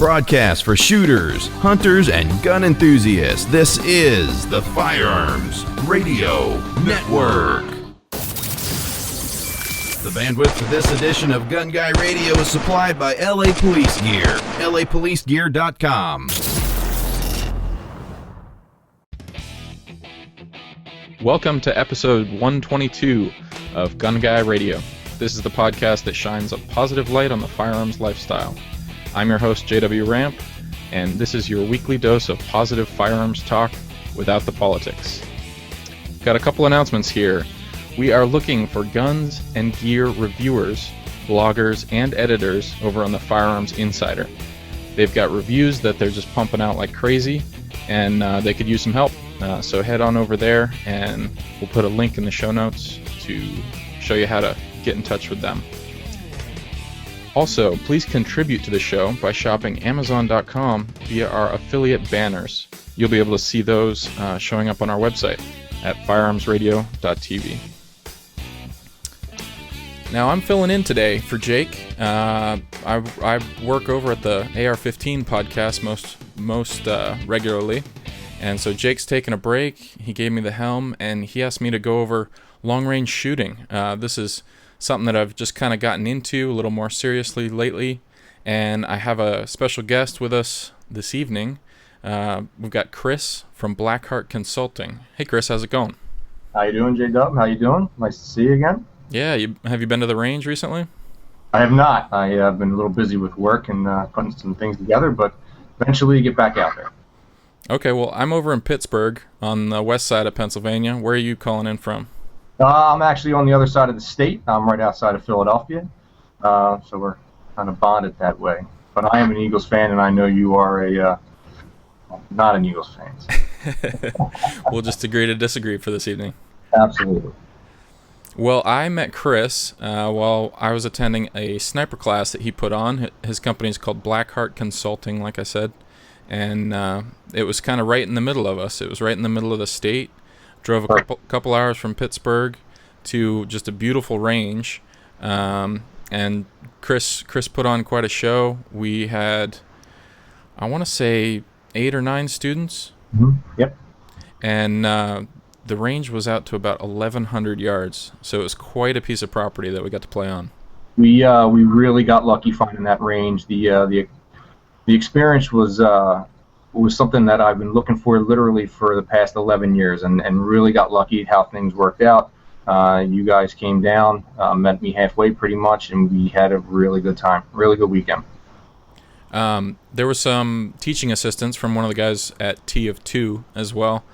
Broadcast for shooters, hunters, and gun enthusiasts. This is the Firearms Radio Network. The bandwidth for this edition of Gun Guy Radio is supplied by LA Police Gear, lapolicegear.com. Welcome to episode 122 of Gun Guy Radio. This is the podcast that shines a positive light on the firearms lifestyle. I'm your host, JW Ramp, and this is your weekly dose of positive firearms talk without the politics. Got a couple announcements here. We are looking for guns and gear reviewers, bloggers, and editors over on the Firearms Insider. They've got reviews that they're just pumping out like crazy, and they could use some help. So head on over there, and we'll put a link in the show notes to show you how to get in touch with them. Also, please contribute to the show by shopping Amazon.com via our affiliate banners. You'll be able to see those showing up on our website at firearmsradio.tv. Now, I'm filling in today for Jake. I work over at the AR-15 podcast most regularly, and so Jake's taking a break. He gave me the helm, and he asked me to go over long-range shooting. This is something that I've just kind of gotten into a little more seriously lately, and I have a special guest with us this evening. We've got Chris from Blackheart Consulting. Hey Chris, how's it going? How you doing, J-Dub? How you doing? Nice to see you again. Yeah, have you been to the range recently? I have not. I have been a little busy with work and putting some things together, but eventually get back out there. Okay, well, I'm over in Pittsburgh on the west side of Pennsylvania. Where are you calling in from? I'm actually on the other side of the state. I'm right outside of Philadelphia, so we're kind of bonded that way. But I am an Eagles fan, and I know you are not an Eagles fan. We'll just agree to disagree for this evening. Absolutely. Well, I met Chris while I was attending a sniper class that he put on. His company is called Blackheart Consulting, like I said, and it was kind of right in the middle of us. It was right in the middle of the state. Drove a couple hours from Pittsburgh to just a beautiful range, and Chris put on quite a show. We had, I want to say, 8 or 9 students. Mm-hmm. Yep. And the range was out to about 1,100 yards, so it was quite a piece of property that we got to play on. We really got lucky finding that range. The experience was something that I've been looking for literally for the past 11 years, and really got lucky at how things worked out. You guys came down, met me halfway pretty much, and we had a really good time, really good weekend. There was some teaching assistants from one of the guys at T of 2 as well,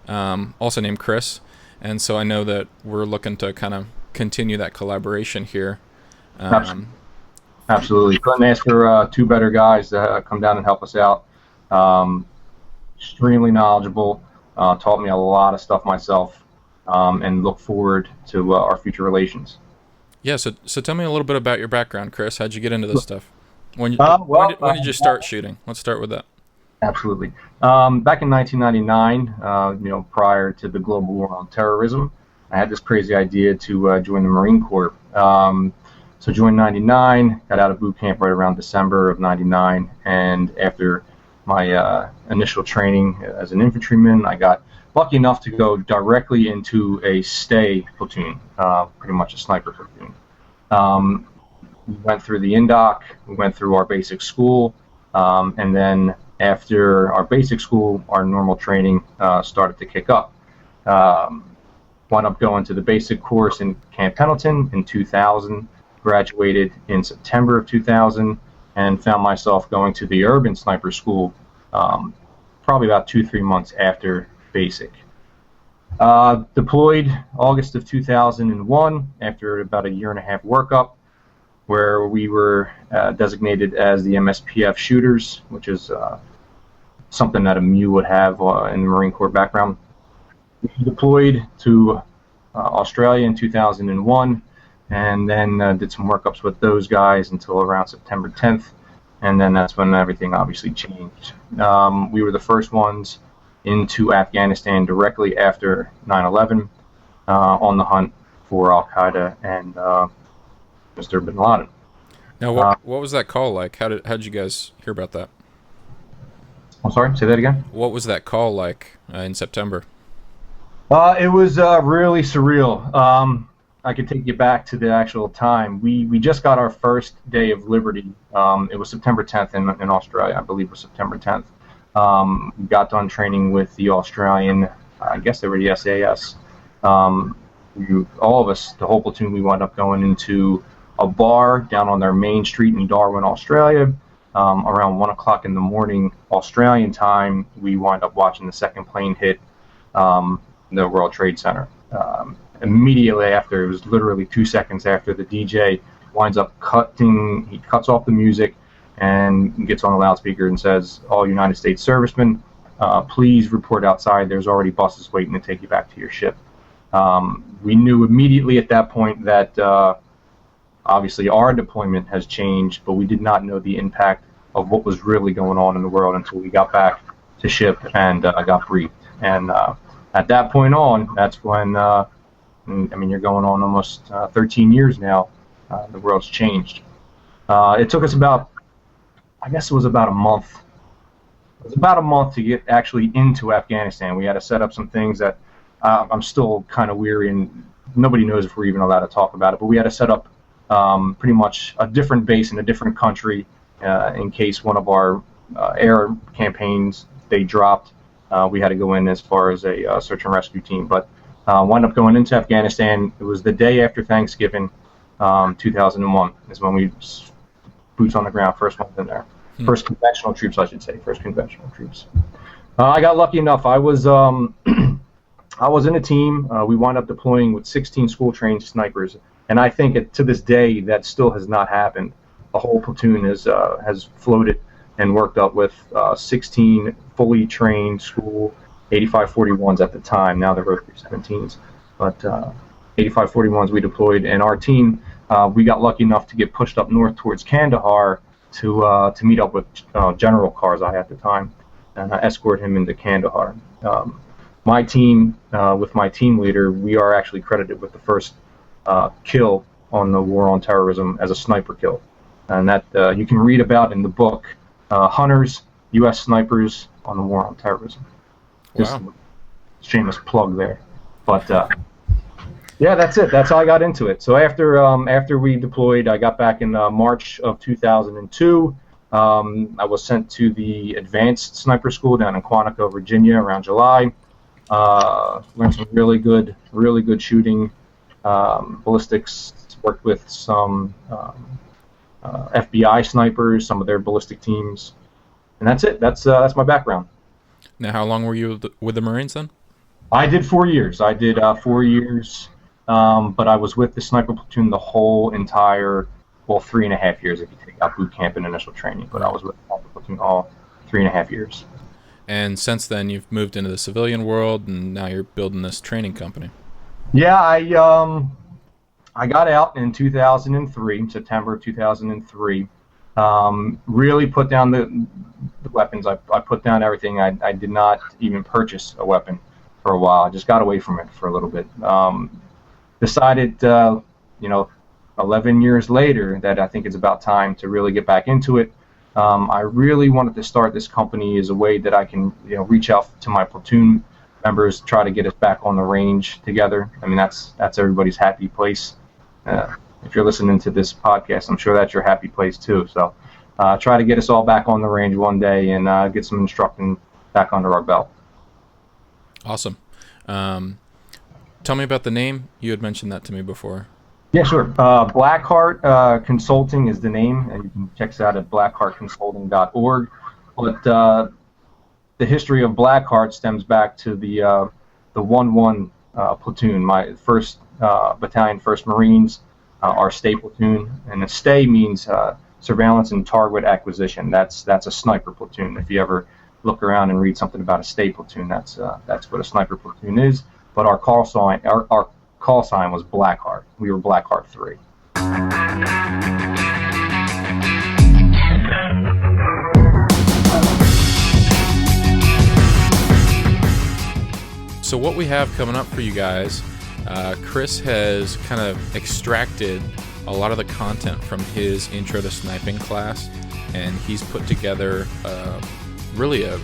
also named Chris, and so I know that we're looking to kind of continue that collaboration here. Absolutely. Couldn't ask for 2 better guys to come down and help us out. Extremely knowledgeable, taught me a lot of stuff myself, and look forward to our future relations. Yeah, so tell me a little bit about your background, Chris. How'd you get into this stuff? When did you start shooting? Let's start with that. Absolutely. Back in 1999, prior to the global war on terrorism, I had this crazy idea to join the Marine Corps. So joined 99, got out of boot camp right around December of 99, and after my initial training as an infantryman, I got lucky enough to go directly into a stay platoon, pretty much a sniper platoon. We went through the INDOC, we went through our basic school, and then after our basic school, our normal training started to kick up. Wound up going to the basic course in Camp Pendleton in 2000, graduated in September of 2000, and found myself going to the urban sniper school probably about 2-3 months after basic. Deployed August of 2001 after about a 1.5-year workup, where we were designated as the MSPF shooters, which is something that a MEU would have in the Marine Corps background. We deployed to Australia in 2001, and then did some workups with those guys until around September 10th, and then that's when everything obviously changed. We were the first ones into Afghanistan directly after 9/11, on the hunt for Al-Qaeda and Mr. Bin Laden. Now, what was that call like? How did you guys hear about that? I'm sorry, say that again? What was that call like in September? It was really surreal. I could take you back to the actual time. We just got our first day of liberty. It was September 10th in Australia. I believe it was September 10th. We got done training with the Australian, I guess they were the SAS. All of us, the whole platoon, we wound up going into a bar down on their main street in Darwin, Australia. Around 1 o'clock in the morning, Australian time, we wind up watching the second plane hit the World Trade Center. Immediately after, it was literally 2 seconds after, the DJ winds up he cuts off the music and gets on a loudspeaker and says, "All United States servicemen, please report outside. There's already buses waiting to take you back to your ship." We knew immediately at that point that obviously our deployment has changed, but we did not know the impact of what was really going on in the world until we got back to ship and got briefed. And at that point on, that's when, you're going on almost 13 years now, the world's changed. It took us about a month. It was about a month to get actually into Afghanistan. We had to set up some things that I'm still kind of weary, and nobody knows if we're even allowed to talk about it, but we had to set up pretty much a different base in a different country in case one of our air campaigns, they dropped. We had to go in as far as a search and rescue team, but wound up going into Afghanistan. It was the day after Thanksgiving, 2001 is when we boots on the ground, first one in there. First conventional troops, I should say. First conventional troops. I got lucky enough. I was I was in a team. We wound up deploying with 16 school-trained snipers, and I think to this day that still has not happened. The whole platoon has floated and worked up with 16 fully trained school 8541s at the time. Now they're Rotary 17s, but 8541s we deployed, and our team we got lucky enough to get pushed up north towards Kandahar to meet up with General Karzai at the time and escort him into Kandahar. My team, with my team leader, we are actually credited with the first kill on the war on terrorism as a sniper kill, and that you can read about in the book Hunters, U.S. Snipers on the War on Terrorism. Just a shameless plug there, but yeah, that's it. That's how I got into it. So after we deployed, I got back in March of 2002. I was sent to the Advanced Sniper School down in Quantico, Virginia, around July. Learned some really good shooting, ballistics. Worked with some FBI snipers, some of their ballistic teams, and that's it. That's my background. Now, how long were you with the Marines then? I did 4 years. I did 4 years, but I was with the sniper platoon the whole entire, 3.5 years if you take out boot camp and initial training. But I was with the sniper platoon all 3.5 years. And since then, you've moved into the civilian world, and now you're building this training company. Yeah, I got out in 2003, September of 2003. Really put down the weapons. I put down everything. I did not even purchase a weapon for a while. I just got away from it for a little bit. Decided, 11 years later, that I think it's about time to really get back into it. I really wanted to start this company as a way that I can, reach out to my platoon members, try to get us back on the range together. I mean, that's everybody's happy place. If you're listening to this podcast, I'm sure that's your happy place too. So try to get us all back on the range one day and get some instructing back under our belt. Awesome. Tell me about the name. You had mentioned that to me before. Yeah, sure. Blackheart Consulting is the name, and you can check us out at blackheartconsulting.org. But the history of Blackheart stems back to the 1-1 platoon, my first battalion, 1st Marines, our stay platoon, and the stay means surveillance and target acquisition. That's a sniper platoon. If you ever look around and read something about a stay platoon, that's what a sniper platoon is. But our call sign was Blackheart. We were Blackheart 3. So what we have coming up for you guys, Chris has kind of extracted a lot of the content from his Intro to Sniping class, and he's put together really a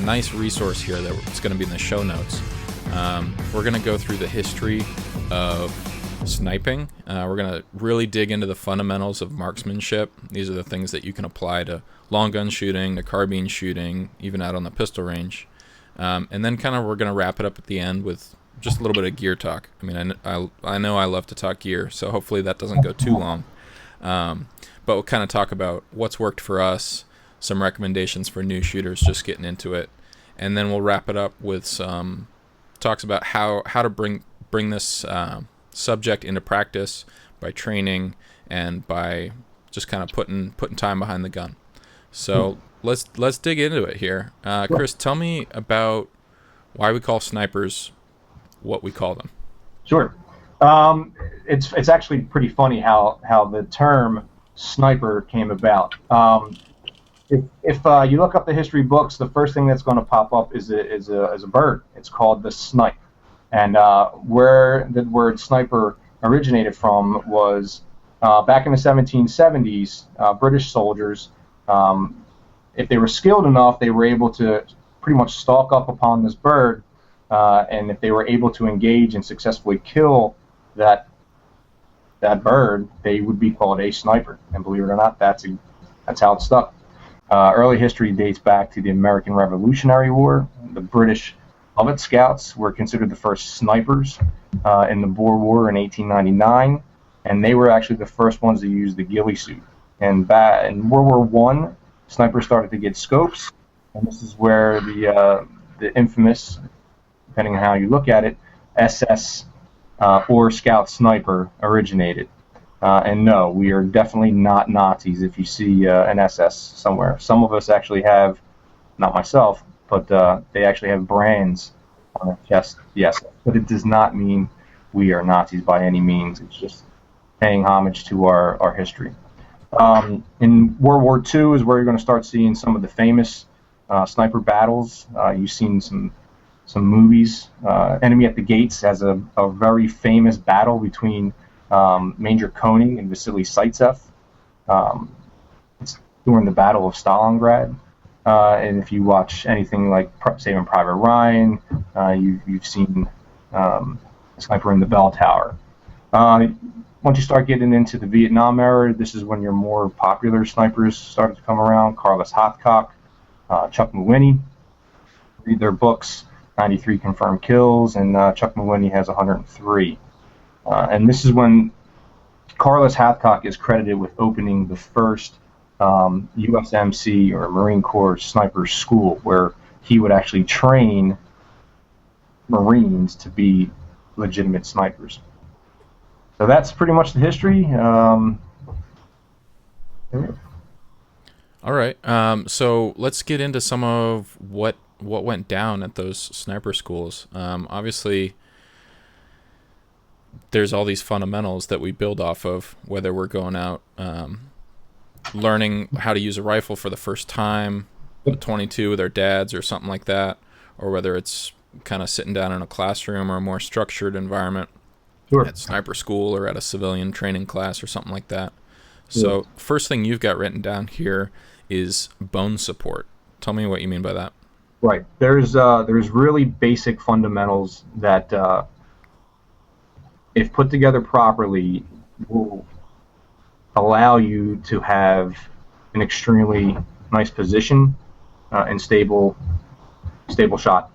nice resource here that's going to be in the show notes. We're going to go through the history of sniping. We're going to really dig into the fundamentals of marksmanship. These are the things that you can apply to long gun shooting, to carbine shooting, even out on the pistol range. And then kind of we're going to wrap it up at the end with just a little bit of gear talk. I mean, I know I love to talk gear, so hopefully that doesn't go too long. But we'll kind of talk about what's worked for us, some recommendations for new shooters just getting into it, and then we'll wrap it up with some talks about how to bring this subject into practice by training and by just kind of putting time behind the gun. So let's dig into it here. Chris, tell me about why we call snipers what we call them. Sure. It's actually pretty funny how the term sniper came about. If you look up the history books, the first thing that's going to pop up is a bird. It's called the snipe. And where the word sniper originated from was back in the 1770s, British soldiers, if they were skilled enough, they were able to pretty much stalk up upon this bird, and if they were able to engage and successfully kill that bird, they would be called a sniper. And believe it or not, that's how it stuck. Early history dates back to the American Revolutionary War. The British Lovat Scouts were considered the first snipers in the Boer War in 1899, and they were actually the first ones to use the ghillie suit. And in World War I, snipers started to get scopes, and this is where the infamous, depending on how you look at it, SS or Scout sniper originated. And no, we are definitely not Nazis if you see an SS somewhere. Some of us actually have, not myself, but they actually have brands on their chest, yes. But it does not mean we are Nazis by any means. It's just paying homage to our history. In World War II is where you're going to start seeing some of the famous sniper battles. You've seen some movies. Enemy at the Gates has a very famous battle between Major Konig and Vassily Zaitsev. It's during the Battle of Stalingrad. And if you watch anything like Saving Private Ryan, you've seen Sniper in the Bell Tower. Once you start getting into the Vietnam era, this is when your more popular snipers started to come around. Carlos Hathcock, Chuck Mawhinney. Read their books, 93 confirmed kills, and Chuck Mawhinney has 103. And this is when Carlos Hathcock is credited with opening the first USMC or Marine Corps sniper school, where he would actually train Marines to be legitimate snipers. So that's pretty much the history. All right. So let's get into some of what went down at those sniper schools. Obviously, there's all these fundamentals that we build off of, whether we're going out learning how to use a rifle for the first time, a 22 with our dads or something like that, or whether it's kind of sitting down in a classroom or a more structured environment. Sure. At sniper school or at a civilian training class or something like that. So first thing you've got written down here is bone support. Tell me what you mean by that. Right. There's really basic fundamentals that if put together properly will allow you to have an extremely nice position and stable shot.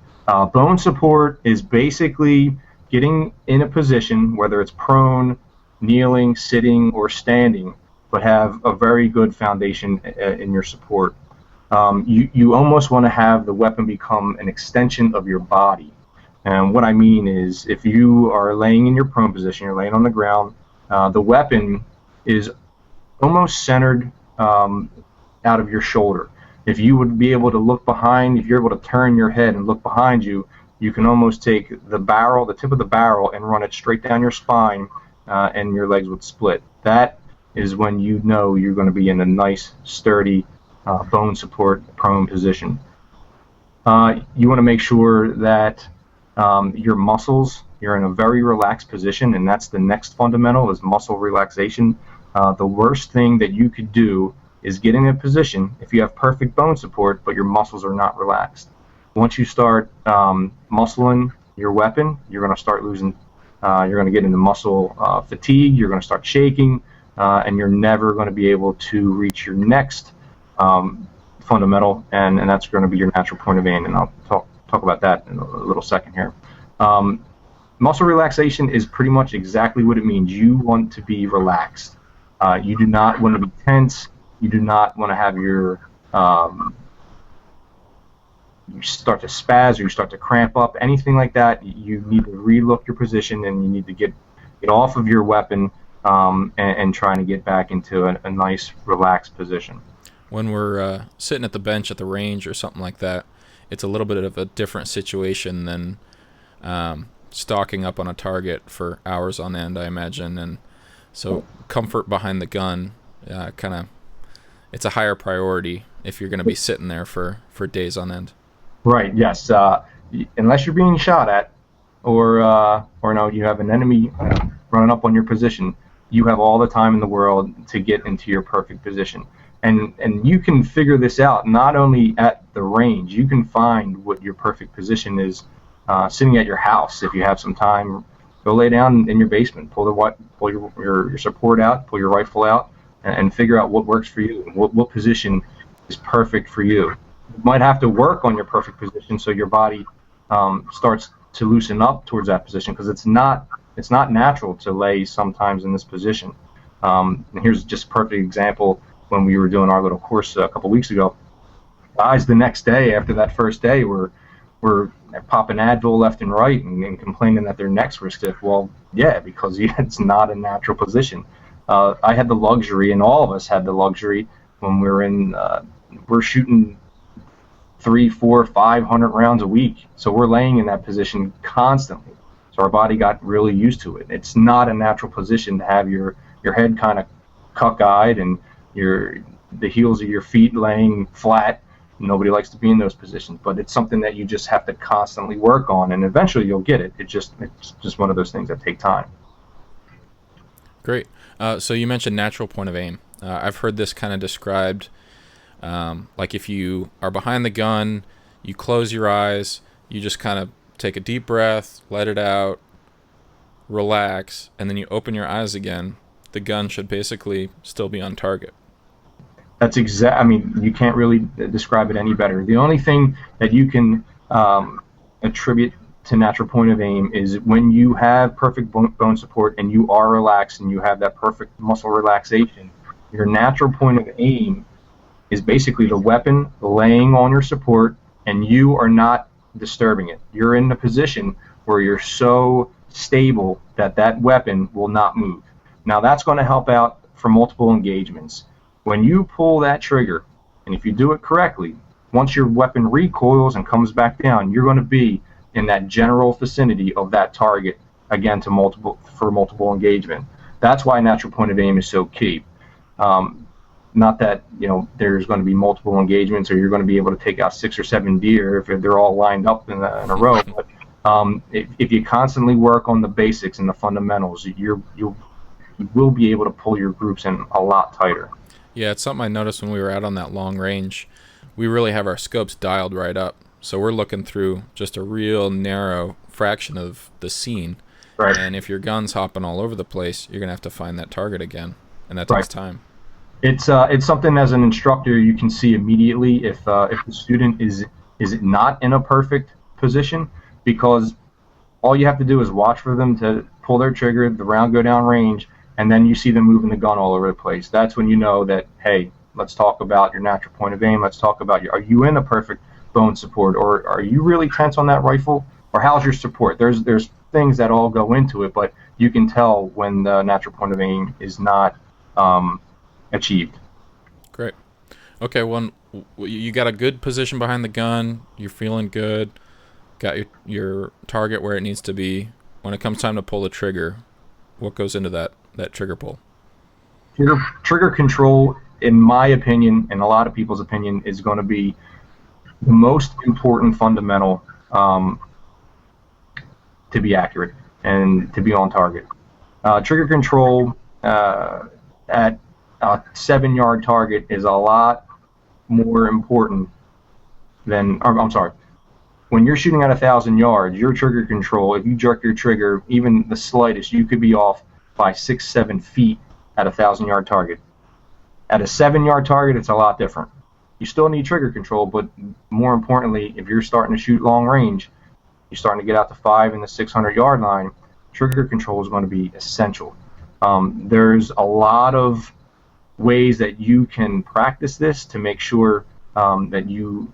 Bone support is basically getting in a position, whether it's prone, kneeling, sitting, or standing, but have a very good foundation in your support. You almost want to have the weapon become an extension of your body. And what I mean is, if you are laying in your prone position, you're laying on the ground, the weapon is almost centered out of your shoulder. If you would be able to look behind, if you're able to turn your head and look behind you, you can almost take the tip of the barrel, and run it straight down your spine, and your legs would split. That is when you know you're going to be in a nice, sturdy, bone support prone position. You want to make sure that your muscles, you're in a very relaxed position, and that's the next fundamental, is muscle relaxation. The worst thing that you could do is get in a position, if you have perfect bone support, but your muscles are not relaxed. Once you start muscling your weapon, you're going to start losing, you're going to get into muscle fatigue, you're going to start shaking, and you're never going to be able to reach your next fundamental, and that's going to be your natural point of aim, and I'll talk about that in a little second here. Muscle relaxation is pretty much exactly what it means. You want to be relaxed. You do not want to be tense. You do not want to have your you start to spaz or you start to cramp up, anything like that. You need to relook your position, and you need to get off of your weapon and trying to get back into a nice, relaxed position. When we're sitting at the bench at the range or something like that, it's a little bit of a different situation than stalking up on a target for hours on end, I imagine. And so comfort behind the gun, it's a higher priority if you're going to be sitting there for days on end. Right, yes. Unless you're being shot at or no, you have an enemy running up on your position, you have all the time in the world to get into your perfect position. And you can figure this out not only at the range. You can find what your perfect position is sitting at your house. If you have some time, go lay down in your basement, pull your support out, pull your rifle out, and figure out what works for you, what position is perfect for you. You might have to work on your perfect position so your body starts to loosen up towards that position, because it's not natural to lay sometimes in this position. And here's just a perfect example. When we were doing our little course a couple weeks ago, guys the next day after that first day were popping Advil left and right and complaining that their necks were stiff. Well, yeah, because it's not a natural position. I had the luxury, and all of us had the luxury, when we're shooting 300, 400, 500 rounds a week, so we're laying in that position constantly. So our body got really used to it. It's not a natural position to have your head kind of cockeyed and the heels of your feet laying flat. Nobody likes to be in those positions, but it's something that you just have to constantly work on, and eventually you'll get it. It's just one of those things that take time. Great. So you mentioned natural point of aim. I've heard this kind of described like if you are behind the gun, you close your eyes, you just kind of take a deep breath, let it out, relax, and then you open your eyes again. The gun should basically still be on target. That's I mean, you can't really describe it any better. The only thing that you can attribute to natural point of aim is when you have perfect bone support and you are relaxed and you have that perfect muscle relaxation, your natural point of aim is basically the weapon laying on your support, and you are not disturbing it. You're in a position where you're so stable that that weapon will not move. Now that's going to help out for multiple engagements. When you pull that trigger, and if you do it correctly, once your weapon recoils and comes back down, you're going to be in that general vicinity of that target, again, for multiple engagement. That's why natural point of aim is so key. Not that there's going to be multiple engagements or you're going to be able to take out 6 or 7 deer if they're all lined up in a row. But if you constantly work on the basics and the fundamentals, you will be able to pull your groups in a lot tighter. Yeah, it's something I noticed when we were out on that long range. We really have our scopes dialed right up. So we're looking through just a real narrow fraction of the scene. Right. And if your gun's hopping all over the place, you're going to have to find that target again. And that takes time. It's something as an instructor you can see immediately if the student is not in a perfect position, because all you have to do is watch for them to pull their trigger, the round go down range, and then you see them moving the gun all over the place. That's when you know that, hey, let's talk about your natural point of aim. Let's talk about are you in a perfect bone support, or are you really tense on that rifle, or how's your support? There's things that all go into it, but you can tell when the natural point of aim is not achieved. Great. Okay, well, you got a good position behind the gun. You're feeling good. Got your target where it needs to be. When it comes time to pull the trigger, what goes into that trigger pull? Trigger control, in my opinion, and a lot of people's opinion, is going to be the most important fundamental to be accurate and to be on target. Trigger control at a 7-yard target is a lot more important than, I'm sorry, when you're shooting at 1,000 yards, your trigger control, if you jerk your trigger even the slightest, you could be off by 6-7 feet at a 1,000-yard target. At a 7-yard target, it's a lot different. You still need trigger control, but more importantly, if you're starting to shoot long range, you're starting to get out to 5 and the 600-yard line, trigger control is going to be essential. There's a lot of ways that you can practice this to make sure that you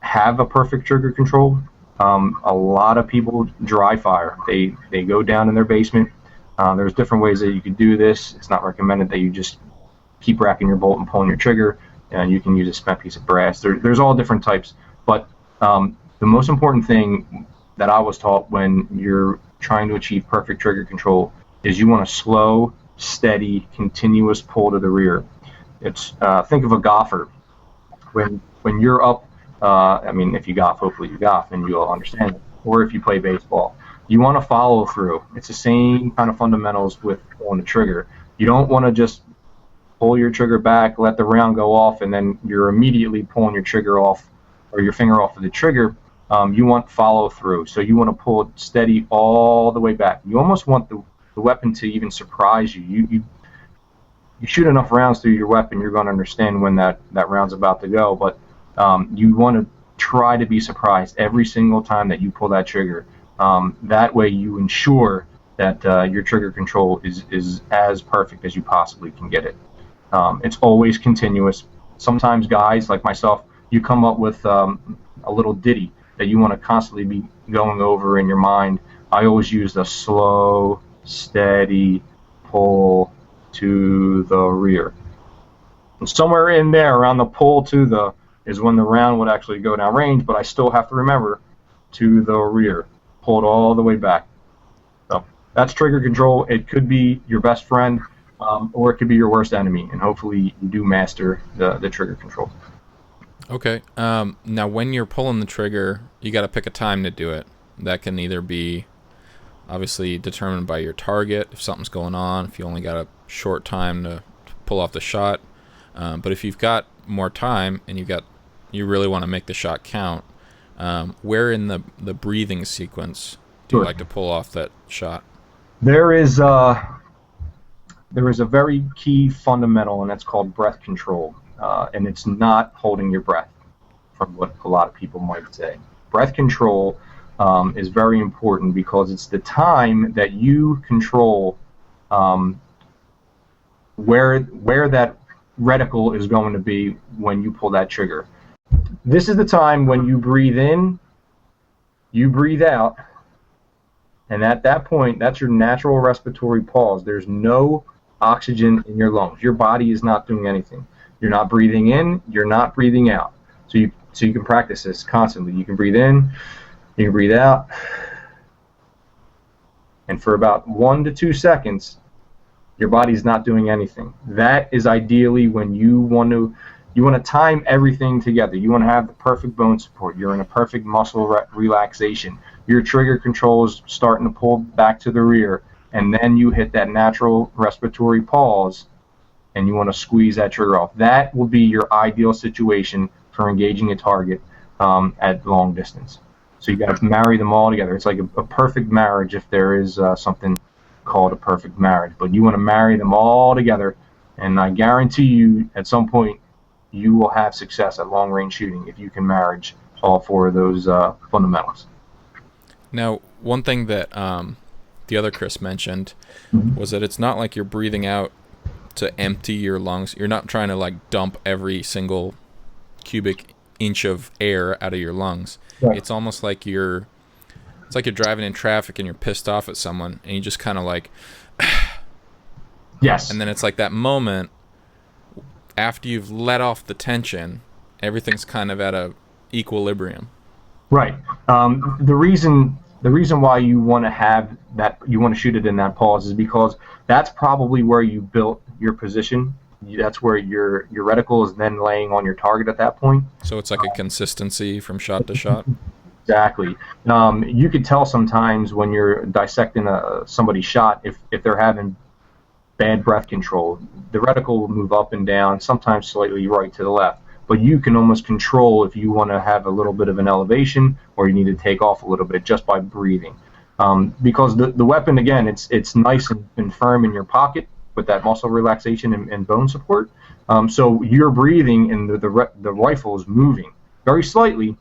have a perfect trigger control. A lot of people dry fire. They go down in their basement. There's different ways that you can do this. It's not recommended that you just keep racking your bolt and pulling your trigger. You can use a spent piece of brass. There's all different types. But the most important thing that I was taught when you're trying to achieve perfect trigger control is you want a slow, steady, continuous pull to the rear. It's think of a golfer. When you're up, if you golf, hopefully you golf and you'll understand it. Or if you play baseball, you want to follow through. It's the same kind of fundamentals with pulling the trigger. You don't want to just pull your trigger back, let the round go off, and then you're immediately pulling your trigger off or your finger off of the trigger. You want follow through. So you want to pull it steady all the way back. You almost want the weapon to even surprise you. You shoot enough rounds through your weapon, you're going to understand when that round's about to go. But you want to try to be surprised every single time that you pull that trigger. That way you ensure that your trigger control is as perfect as you possibly can get it. It's always continuous. Sometimes guys like myself, you come up with a little ditty that you want to constantly be going over in your mind. I always use the slow, steady pull to the rear. And somewhere in there around the pull to the is when the round would actually go down range, but I still have to remember to the rear. Pull it all the way back. So that's trigger control. It could be your best friend, or it could be your worst enemy, and hopefully you do master the trigger control. Okay. Now, when you're pulling the trigger, you got to pick a time to do it. That can either be obviously determined by your target, if something's going on, if you only got a short time to pull off the shot. But if you've got more time and you really want to make the shot count, where in the breathing sequence do you like to pull off that shot? There is a very key fundamental, and that's called breath control. And it's not holding your breath, from what a lot of people might say. Breath control is very important because it's the time that you control where that reticle is going to be when you pull that trigger. This is the time when you breathe in, you breathe out, and at that point, that's your natural respiratory pause. There's no oxygen in your lungs. Your body is not doing anything. You're not breathing in, you're not breathing out. So you can practice this constantly. You can breathe in, you can breathe out, and for about 1 to 2 seconds, your body's not doing anything. That is ideally when you want to time everything together. You want to have the perfect bone support. You're in a perfect muscle relaxation. Your trigger control is starting to pull back to the rear, and then you hit that natural respiratory pause, and you want to squeeze that trigger off. That will be your ideal situation for engaging a target at long distance. So you got to marry them all together. It's like a perfect marriage, if there is something called a perfect marriage. But you want to marry them all together, and I guarantee you at some point you will have success at long-range shooting if you can marriage all 4 of those fundamentals. Now, one thing that the other Chris mentioned was that it's not like you're breathing out to empty your lungs. You're not trying to like dump every single cubic inch of air out of your lungs. Right. It's almost like you're driving in traffic and you're pissed off at someone and you just kind of like yes. And then it's like that moment after you've let off the tension, everything's kind of at a equilibrium. Right. The reason why you want to have that, you want to shoot it in that pause, is because that's probably where you built your position. That's where your reticle is then laying on your target at that point. So it's like a consistency from shot to shot. Exactly. You could tell sometimes when you're dissecting somebody's shot if they're having bad breath control. The reticle will move up and down, sometimes slightly right to the left. But you can almost control if you want to have a little bit of an elevation or you need to take off a little bit just by breathing. Because the weapon, again, it's nice and firm in your pocket with that muscle relaxation and bone support. So you're breathing and the rifle is moving very slightly,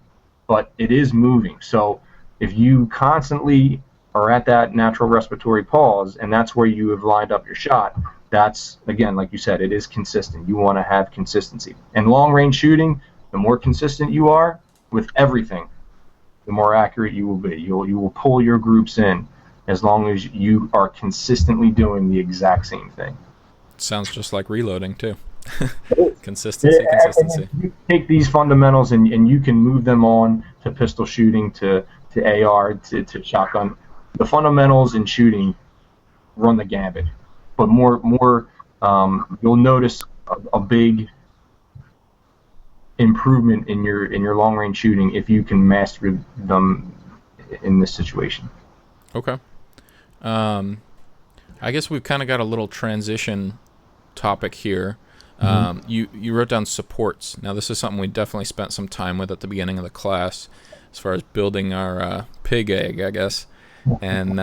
but it is moving. So if you constantly are at that natural respiratory pause and that's where you have lined up your shot, that's, again, like you said, it is consistent. You want to have consistency. And long-range shooting, the more consistent you are with everything, the more accurate you will be. You will pull your groups in as long as you are consistently doing the exact same thing. Sounds just like reloading, too. Consistency. You take these fundamentals and you can move them on to pistol shooting, to AR, to shotgun. The fundamentals in shooting run the gambit. But more, you'll notice a big improvement in your long range shooting if you can master them in this situation. Okay. I guess we've kind of got a little transition topic here. You wrote down supports. Now this is something we definitely spent some time with at the beginning of the class, as far as building our pig egg, I guess, and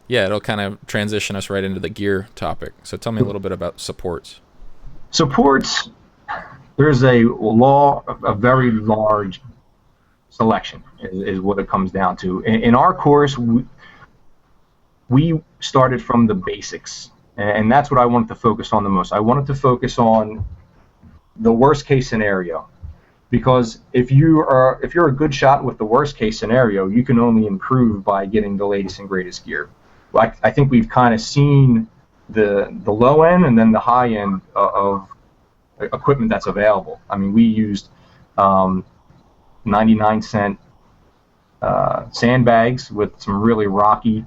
it'll kind of transition us right into the gear topic. So tell me a little bit about supports. Supports. There's a very large selection is what it comes down to. In our course, we started from the basics, and that's what I wanted to focus on the most. I wanted to focus on the worst case scenario, because if you're a good shot with the worst case scenario, you can only improve by getting the latest and greatest gear. I think we've kind of seen the low end and then the high end of equipment that's available. I mean, we used 99-cent sandbags with some really rocky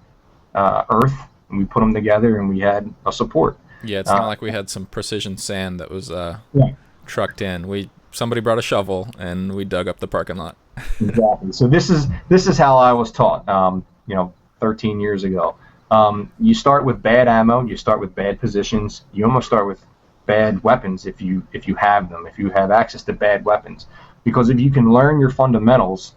earth, and we put them together and we had a support. Yeah, it's not like we had some precision sand that was trucked in. Somebody brought a shovel and we dug up the parking lot. Exactly. So this is how I was taught. 13 years ago. You start with bad ammo. You start with bad positions. You almost start with bad weapons if you have them. If you have access to bad weapons, because if you can learn your fundamentals,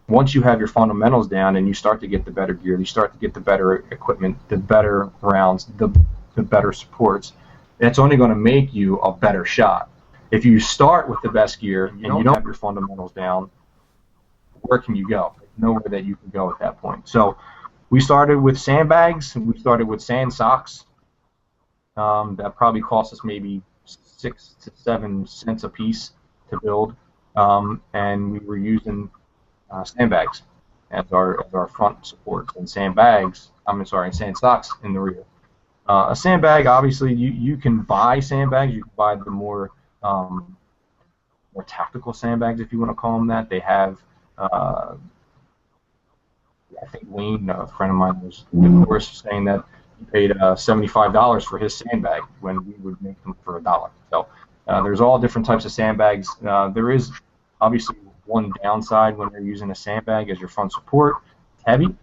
once you have your fundamentals down and you start to get the better gear, you start to get the better equipment, the better rounds, the better supports. It's only going to make you a better shot. If you start with the best gear and you don't have your fundamentals down, where can you go? There's nowhere that you can go at that point. So we started with sandbags. We started with sand socks. That probably cost us maybe 6 to 7 cents a piece to build, and we were using sandbags as our front supports, and sand socks in the rear. A sandbag, obviously, you can buy sandbags. You can buy the more tactical sandbags, if you want to call them that. They have, I think Wayne, a friend of mine, was of course saying that he paid $75 for his sandbag when we would make them for $1. So there's all different types of sandbags. There is obviously one downside when you're using a sandbag as your front support. It's heavy.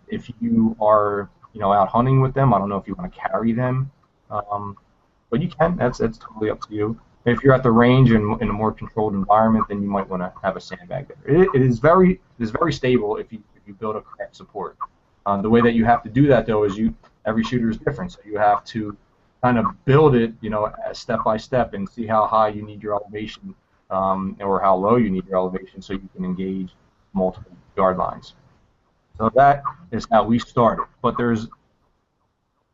If you are out hunting with them, I don't know if you want to carry them, but you can. That's totally up to you. If you're at the range and in a more controlled environment, then you might want to have a sandbag there. It is very stable if you build a correct support. The way that you have to do that, though, is every shooter is different, so you have to kind of build it, step by step, and see how high you need your elevation, or how low you need your elevation, so you can engage multiple guard lines. So that is how we started. But there's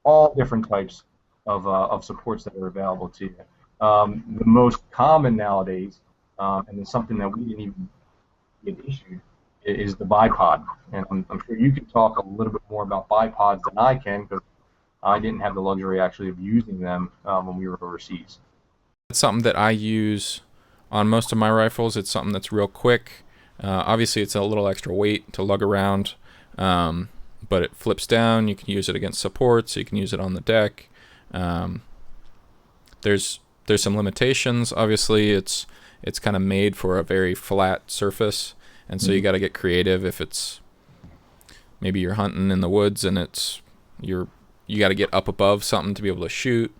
all different types of supports that are available to you. The most common nowadays, and it's something that we didn't even get issued, is the bipod. And I'm sure you can talk a little bit more about bipods than I can, because I didn't have the luxury actually of using them when we were overseas. It's something that I use on most of my rifles. It's something that's real quick. Obviously, it's a little extra weight to lug around, but it flips down. You can use it against supports. You can use it on the deck. There's some limitations. Obviously, it's kind of made for a very flat surface, and so you got to get creative. If it's maybe you're hunting in the woods and you're you got to get up above something to be able to shoot,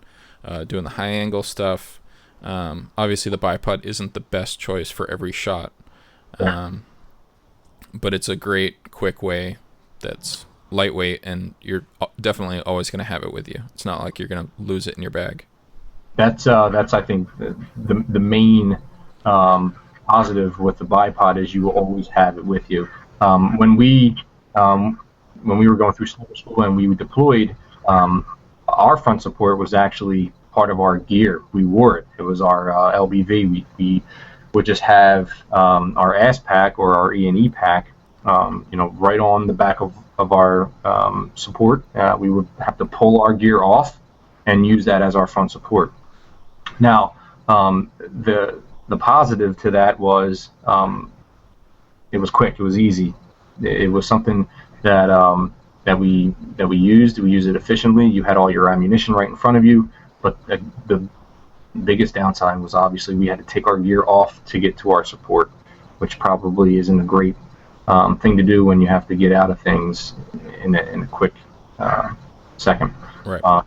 doing the high angle stuff. Obviously, the bipod isn't the best choice for every shot, but it's a great, quick way that's lightweight, and you're definitely always going to have it with you. It's not like you're going to lose it in your bag. That's I think the main positive with the bipod is you will always have it with you. When we were going through sniper school and we deployed, our front support was actually part of our gear. We wore it. It was our LBV. We would just have our ass pack or our E&E pack, right on the back of our support. We would have to pull our gear off and use that as our front support. Now, the positive to that was it was quick. It was easy. It was something that we used. We used it efficiently. You had all your ammunition right in front of you. But the biggest downside was obviously we had to take our gear off to get to our support, which probably isn't a great thing to do when you have to get out of things in a quick second. Right.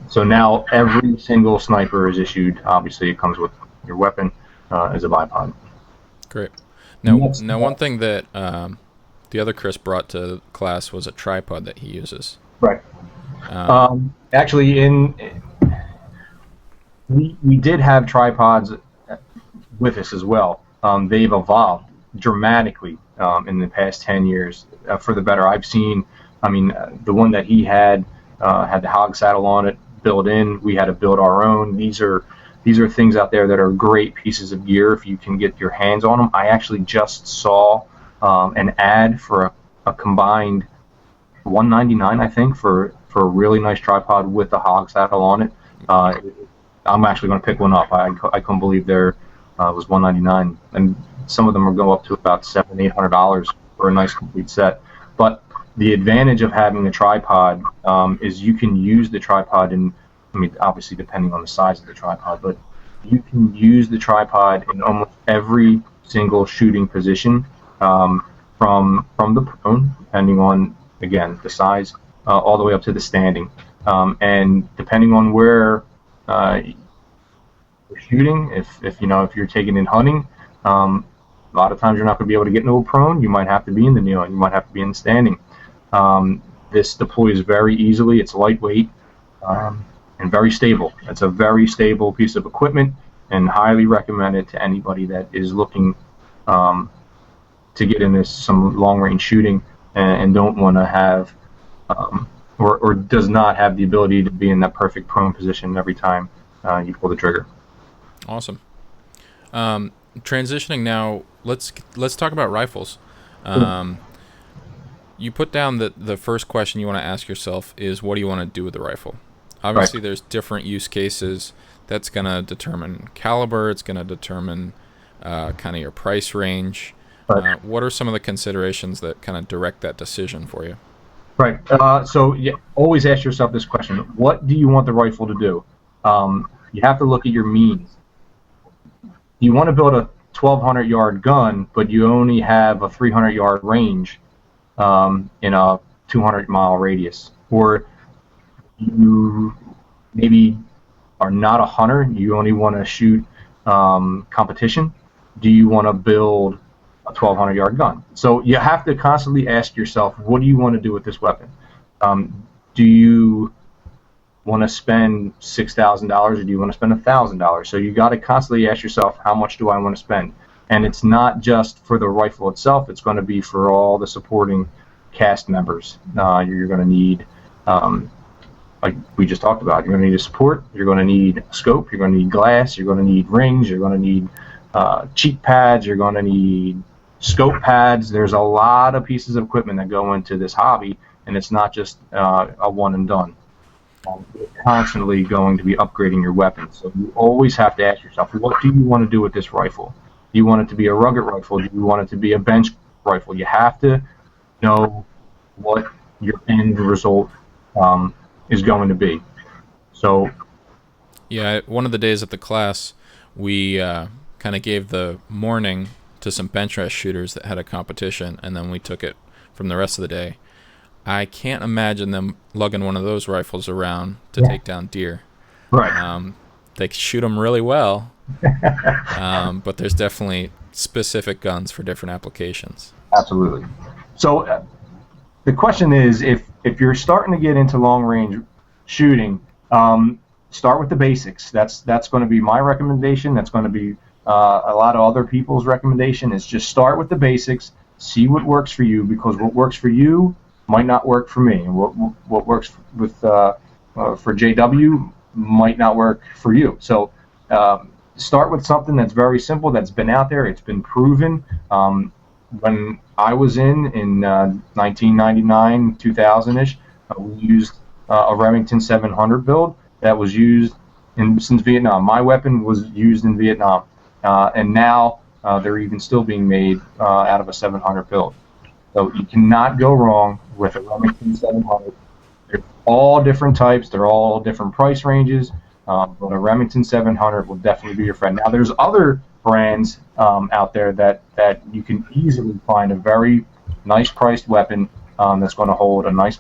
So now every single sniper is issued. Obviously, it comes with your weapon as a bipod. Great. Now one thing that the other Chris brought to class was a tripod that he uses. Right. Actually, we did have tripods with us as well. They've evolved dramatically in the past 10 years for the better. I've seen, the one that he had the hog saddle on it built in. We had to build our own. These are things out there that are great pieces of gear if you can get your hands on them. I actually just saw an ad for a combined $199, I think, for a really nice tripod with a hog saddle on it. I'm actually going to pick one up. I couldn't believe there was $199, and some of them will go up to about $700-800 for a nice complete set. But the advantage of having a tripod is you can use the tripod in, obviously depending on the size of the tripod, but you can use the tripod in almost every single shooting position from the prone, depending on, again, the size, all the way up to the standing. And depending on where you're shooting, if you're taking in hunting, a lot of times you're not going to be able to get into a prone. You might have to be in the kneeling. You might have to be in the standing. This deploys very easily. It's lightweight and very stable. It's a very stable piece of equipment, and highly recommend it to anybody that is looking to get into some long-range shooting and don't want to have or does not have the ability to be in that perfect prone position every time you pull the trigger. Awesome. Transitioning now, let's talk about rifles. You put down that the first question you want to ask yourself is, what do you want to do with the rifle? Obviously, There's different use cases. That's going to determine caliber. It's going to determine kind of your price range. Right. What are some of the considerations that kind of direct that decision for you? Right. So always ask yourself this question: what do you want the rifle to do? You have to look at your means. You want to build a 1,200-yard gun, but you only have a 300-yard range in a 200-mile radius, or you maybe are not a hunter. You only want to shoot competition. Do you want to build a 1,200-yard gun? So you have to constantly ask yourself, what do you want to do with this weapon? Do you want to spend $6,000 or do you want to spend $1,000? So you got to constantly ask yourself, how much do I want to spend? And it's not just for the rifle itself. It's going to be for all the supporting cast members. You're going to need, like we just talked about, you're going to need a support. You're going to need a scope. You're going to need glass. You're going to need rings. You're going to need cheek pads. You're going to need scope pads. There's a lot of pieces of equipment that go into this hobby, and it's not just a one and done. You're constantly going to be upgrading your weapon. So you always have to ask yourself, what do you want to do with this rifle? Do you want it to be a rugged rifle? Do you want it to be a bench rifle? You have to know what your end result is going to be. So, yeah, one of the days at the class, we kind of gave the morning to some bench rest shooters that had a competition, and then we took it from the rest of the day. I can't imagine them lugging one of those rifles around to take down deer. Right. They shoot them really well, but there's definitely specific guns for different applications. Absolutely. So the question is, if you're starting to get into long range shooting, start with the basics. That's going to be my recommendation. That's going to be a lot of other people's recommendation. Is just start with the basics, see what works for you, because what works for you might not work for me, and what works with for JW might not work for you. So start with something that's very simple, that's been out there, it's been proven. When I was in 1999, 2000-ish, we used a Remington 700 build that was used since Vietnam. My weapon was used in Vietnam, and now they're even still being made out of a 700 build. So you cannot go wrong with a Remington 700. They're all different types. They're all different price ranges. But a Remington 700 will definitely be your friend. Now, there's other brands out there that you can easily find a very nice priced weapon that's going to hold a nice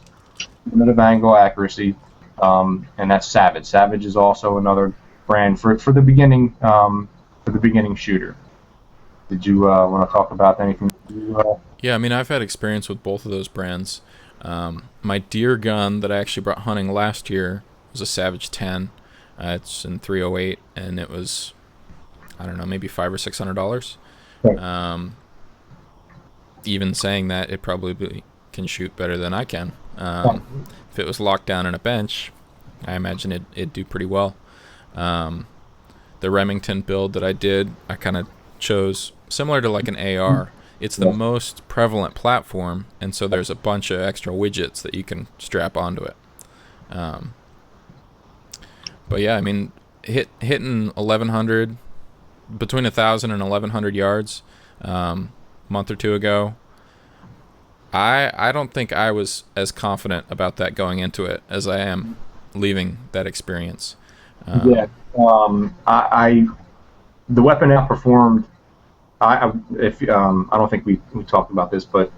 minute of angle accuracy, and that's Savage. Savage is also another brand for the beginning shooter. Did you want to talk about anything? Yeah, I mean, I've had experience with both of those brands. My deer gun that I actually brought hunting last year was a Savage 10. It's in 308, and it was, I don't know, maybe $500 or $600. Right. Even saying that, it probably can shoot better than I can. If it was locked down in a bench, I imagine it'd do pretty well. The Remington build that I did, I kind of chose similar to like an AR. It's the most prevalent platform, and so there's a bunch of extra widgets that you can strap onto it. But yeah, I mean, hitting 1,100, between 1,000 and 1,100 yards a month or two ago, I don't think I was as confident about that going into it as I am leaving that experience. The weapon outperformed. I don't think we talked about this, but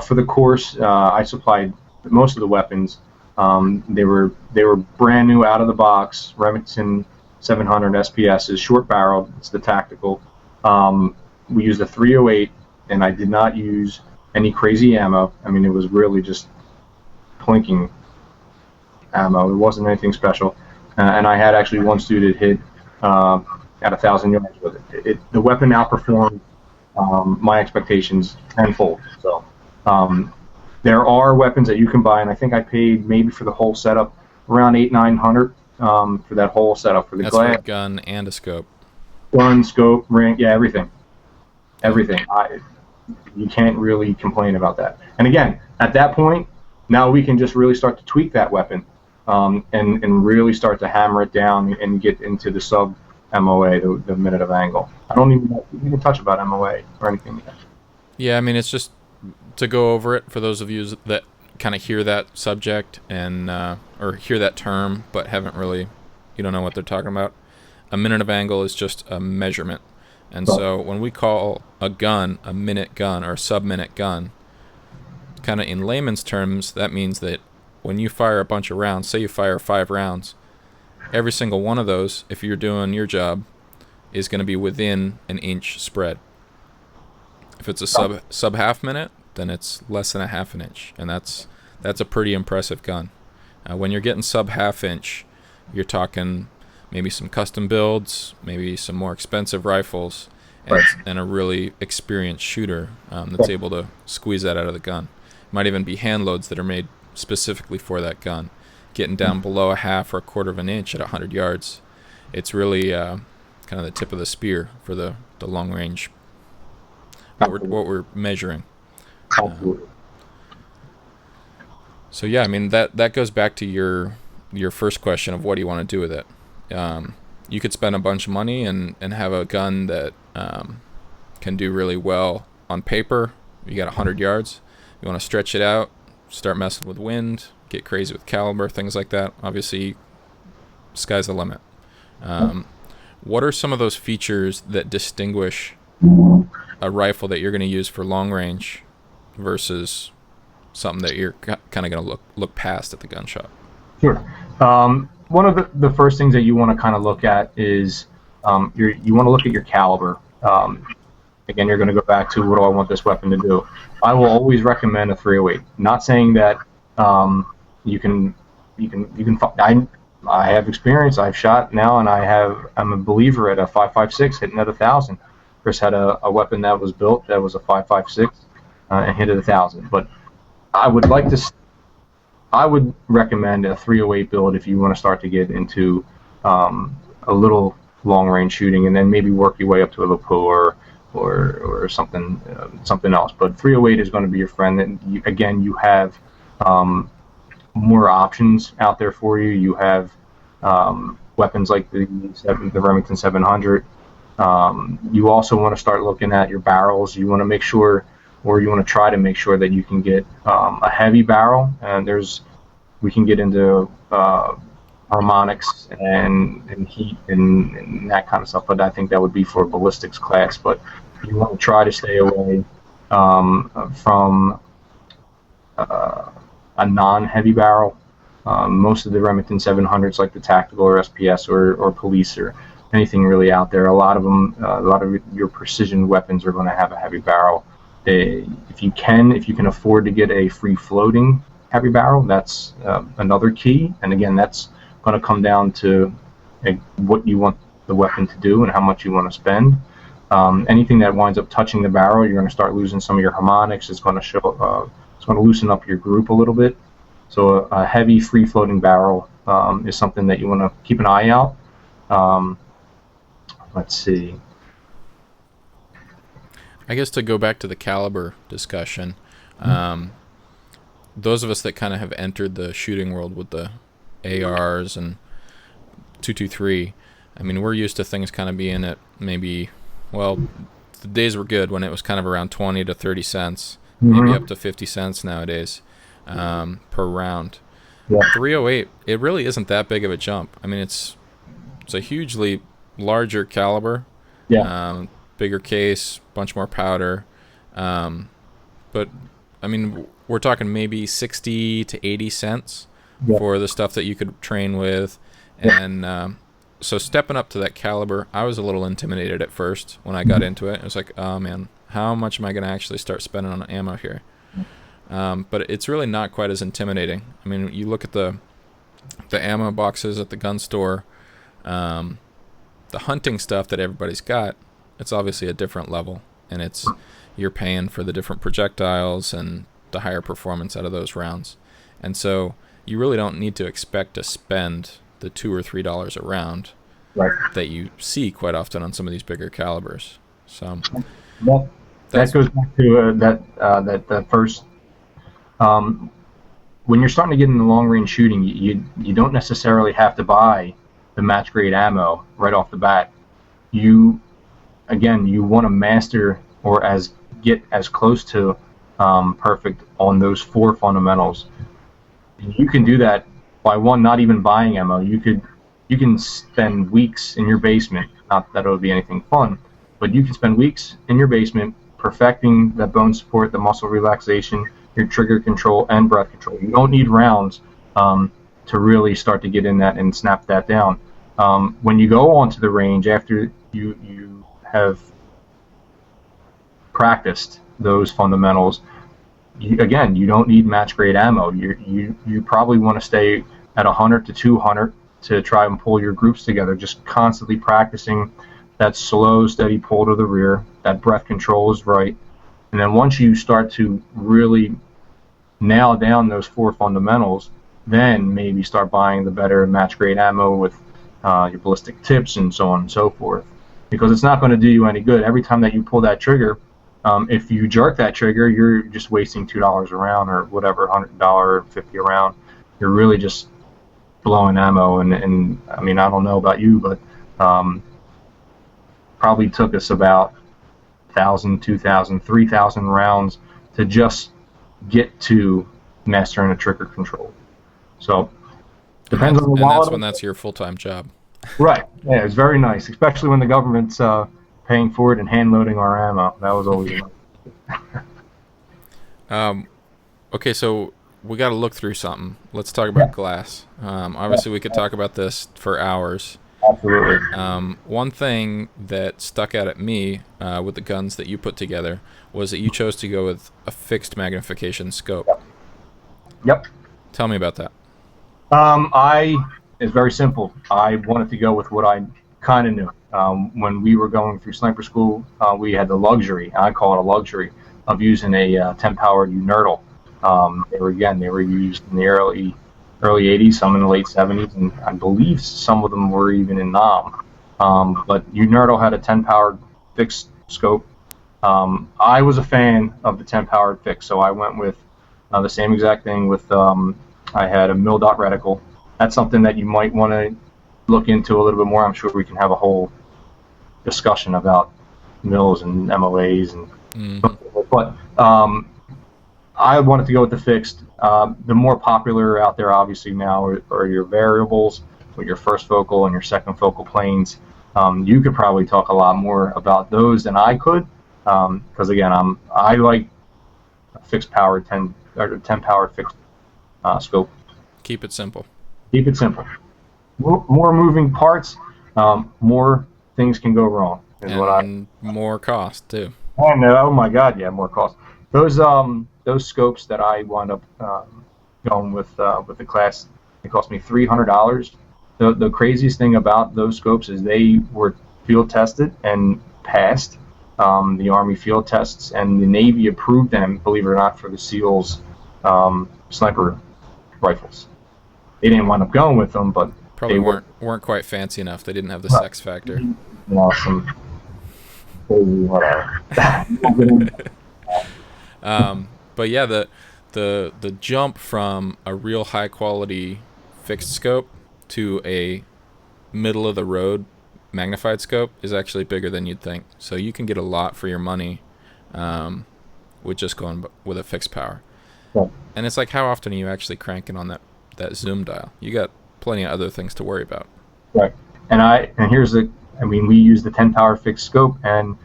for the course, I supplied most of the weapons. They were brand new out of the box. Remington 700 SPS is short barreled. It's the tactical. We used a 308, and I did not use any crazy ammo. I mean, it was really just plinking ammo. It wasn't anything special. And I had actually one student hit at 1,000 yards with it. The weapon outperformed my expectations tenfold. So there are weapons that you can buy, and I think I paid maybe for the whole setup around $800-900 for that whole setup, for the That's glass, for a gun and a scope. gun, scope, ring, yeah, everything. You can't really complain about that. And again, at that point, now we can just really start to tweak that weapon and really start to hammer it down and get into the sub MOA, the minute of angle. I don't even touch about MOA or anything yet. Yeah, I mean, it's just to go over it for those of you that kind of hear that subject and or hear that term but you don't know what they're talking about. A minute of angle is just a measurement. And so when we call a gun a minute gun or a sub-minute gun, kind of in layman's terms, that means that when you fire a bunch of rounds, say you fire 5 rounds, every single one of those, if you're doing your job, is going to be within an inch spread. If it's a sub half minute, then it's less than a half an inch, and that's a pretty impressive gun. When you're getting sub half inch, you're talking maybe some custom builds, maybe some more expensive rifles, and a really experienced shooter that's able to squeeze that out of the gun. It might even be hand loads that are made specifically for that gun. Getting down below a half or a quarter of an inch at 100 yards, it's really kind of the tip of the spear for the long range, what we're measuring. So yeah, I mean, that goes back to your first question of what do you want to do with it. You could spend a bunch of money and have a gun that can do really well on paper. You got 100 yards. You want to stretch it out, start messing with wind, get crazy with caliber, things like that. Obviously, sky's the limit. What are some of those features that distinguish a rifle that you're going to use for long range versus something that you're kind of going to look past at the gun shop? Sure. One of the first things that you want to kind of look at is you want to look at your caliber. Again, you're going to go back to, what do I want this weapon to do? I will always recommend a 308. Not saying that you can. I have experience. I've shot now, and I'm a believer at a 5.56 hitting at 1,000. Chris had a weapon that was built that was a 5.56 and hit at 1,000. But I would recommend a 308 build if you want to start to get into a little long range shooting, and then maybe work your way up to a lapua or something else. But 308 is going to be your friend. And you have more options out there for you. You have weapons like the Remington 700. You also want to start looking at your barrels. You want to make sure, or you want to try to make sure, that you can get a heavy barrel. And we can get into harmonics and heat and that kind of stuff, but I think that would be for ballistics class. But you want to try to stay away from a non-heavy barrel. Most of the Remington 700s, like the tactical or SPS or police or anything really out there, a lot of your precision weapons are going to have a heavy barrel. If you can afford to get a free-floating heavy barrel, that's another key. And again, that's going to come down to what you want the weapon to do and how much you want to spend. Anything that winds up touching the barrel, you're going to start losing some of your harmonics. It's going to loosen up your group a little bit. So a heavy free-floating barrel is something that you want to keep an eye out. Let's see. I guess to go back to the caliber discussion, those of us that kind of have entered the shooting world with the ARs and 223, I mean, we're used to things kind of being at maybe, well, the days were good when it was kind of around 20 to 30 cents, maybe up to 50 cents nowadays per round. Yeah. 308, it really isn't that big of a jump. I mean, it's a hugely larger caliber, bigger case, bunch more powder, but I mean, we're talking maybe 60 to 80 cents for the stuff that you could train with. And so stepping up to that caliber, I was a little intimidated at first when I got into it. It was like, oh man, how much am I going to actually start spending on ammo here? But it's really not quite as intimidating. I mean, you look at the ammo boxes at the gun store, the hunting stuff that everybody's got, it's obviously a different level, and you're paying for the different projectiles and the higher performance out of those rounds. And so you really don't need to expect to spend the $2 or $3 a round that you see quite often on some of these bigger calibers. So that goes back to that first. When you're starting to get into long range shooting, you don't necessarily have to buy the match grade ammo right off the bat. You want to master or get as close to perfect on those 4 fundamentals. You can do that by not even buying ammo. You can spend weeks in your basement. Not that it would be anything fun, but you can spend weeks in your basement perfecting the bone support, the muscle relaxation, your trigger control, and breath control. You don't need rounds to really start to get in that and snap that down. When you go onto the range after you have practiced those fundamentals, you don't need match grade ammo. You probably want to stay at 100 to 200 to try and pull your groups together, just constantly practicing that slow, steady pull to the rear. That breath control is right. And then once you start to really nail down those 4 fundamentals, then maybe start buying the better match grade ammo with your ballistic tips and so on and so forth. Because it's not going to do you any good. Every time that you pull that trigger, if you jerk that trigger, you're just wasting $2 a round or whatever, $100, $50 a round. You're really just blowing ammo. And I mean, I don't know about you, but probably took us about 1,000, 2,000, 3,000 rounds to just get to mastering a trigger control. So depends on the wallet. And that's when that's your full-time job. Right. Yeah, it's very nice, especially when the government's paying for it and hand loading our ammo. That was always Okay, so we got to look through something. Let's talk about glass. Obviously, we could talk about this for hours. Absolutely. One thing that stuck out at me with the guns that you put together was that you chose to go with a fixed magnification scope. Yep. Tell me about that. It's very simple. I wanted to go with what I kind of knew. When we were going through sniper school, we had the luxury, I call it a luxury, of using a 10-powered Unerdal. They were used in the early 80s, some in the late 70s, and I believe some of them were even in Nam. But Unerdal had a 10-powered fixed scope. I was a fan of the 10-powered fixed, so I went with the same exact thing with, I had a mil-dot reticle. That's something that you might want to look into a little bit more. I'm sure we can have a whole discussion about mils and MOAs and but I wanted to go with the fixed. The more popular out there, obviously, now are your variables with your first focal and your second focal planes. You could probably talk a lot more about those than I could, because again, I like a fixed power 10 powered fixed scope. Keep it simple. Keep it simple. More moving parts, more things can go wrong. And more cost too. And oh my God, yeah, more cost. Those scopes that I wound up going with the class, it cost me $300. The craziest thing about those scopes is they were field tested and passed the Army field tests, and the Navy approved them, believe it or not, for the SEALs sniper rifles. They didn't wind up going with them, but probably weren't quite fancy enough. They didn't have the sex factor. Awesome. Whatever. But yeah, the jump from a real high quality fixed scope to a middle of the road magnified scope is actually bigger than you'd think. So you can get a lot for your money with just going with a fixed power. Yeah. And it's like, how often are you actually cranking on that zoom dial? You got plenty of other things to worry about. Right. We used the 10 power fixed scope, and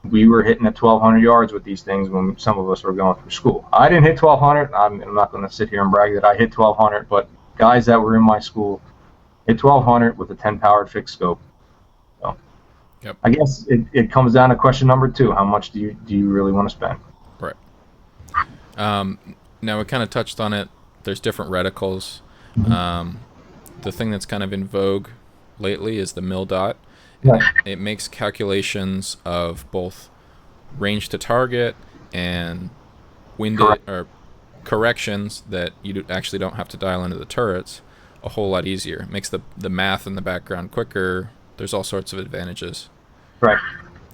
we were hitting at 1,200 yards with these things when some of us were going through school. I didn't hit 1,200. I'm not going to sit here and brag that I hit 1,200, but guys that were in my school hit 1,200 with a 10 powered fixed scope. So, yep. I guess it comes down to question number 2: how much do you really want to spend? Right. Now we kind of touched on it. There's different reticles. The thing that's kind of in vogue lately is the mil-dot. Right. It makes calculations of both range to target and or corrections that you actually don't have to dial into the turrets a whole lot easier. It makes the math in the background quicker. There's all sorts of advantages. Right.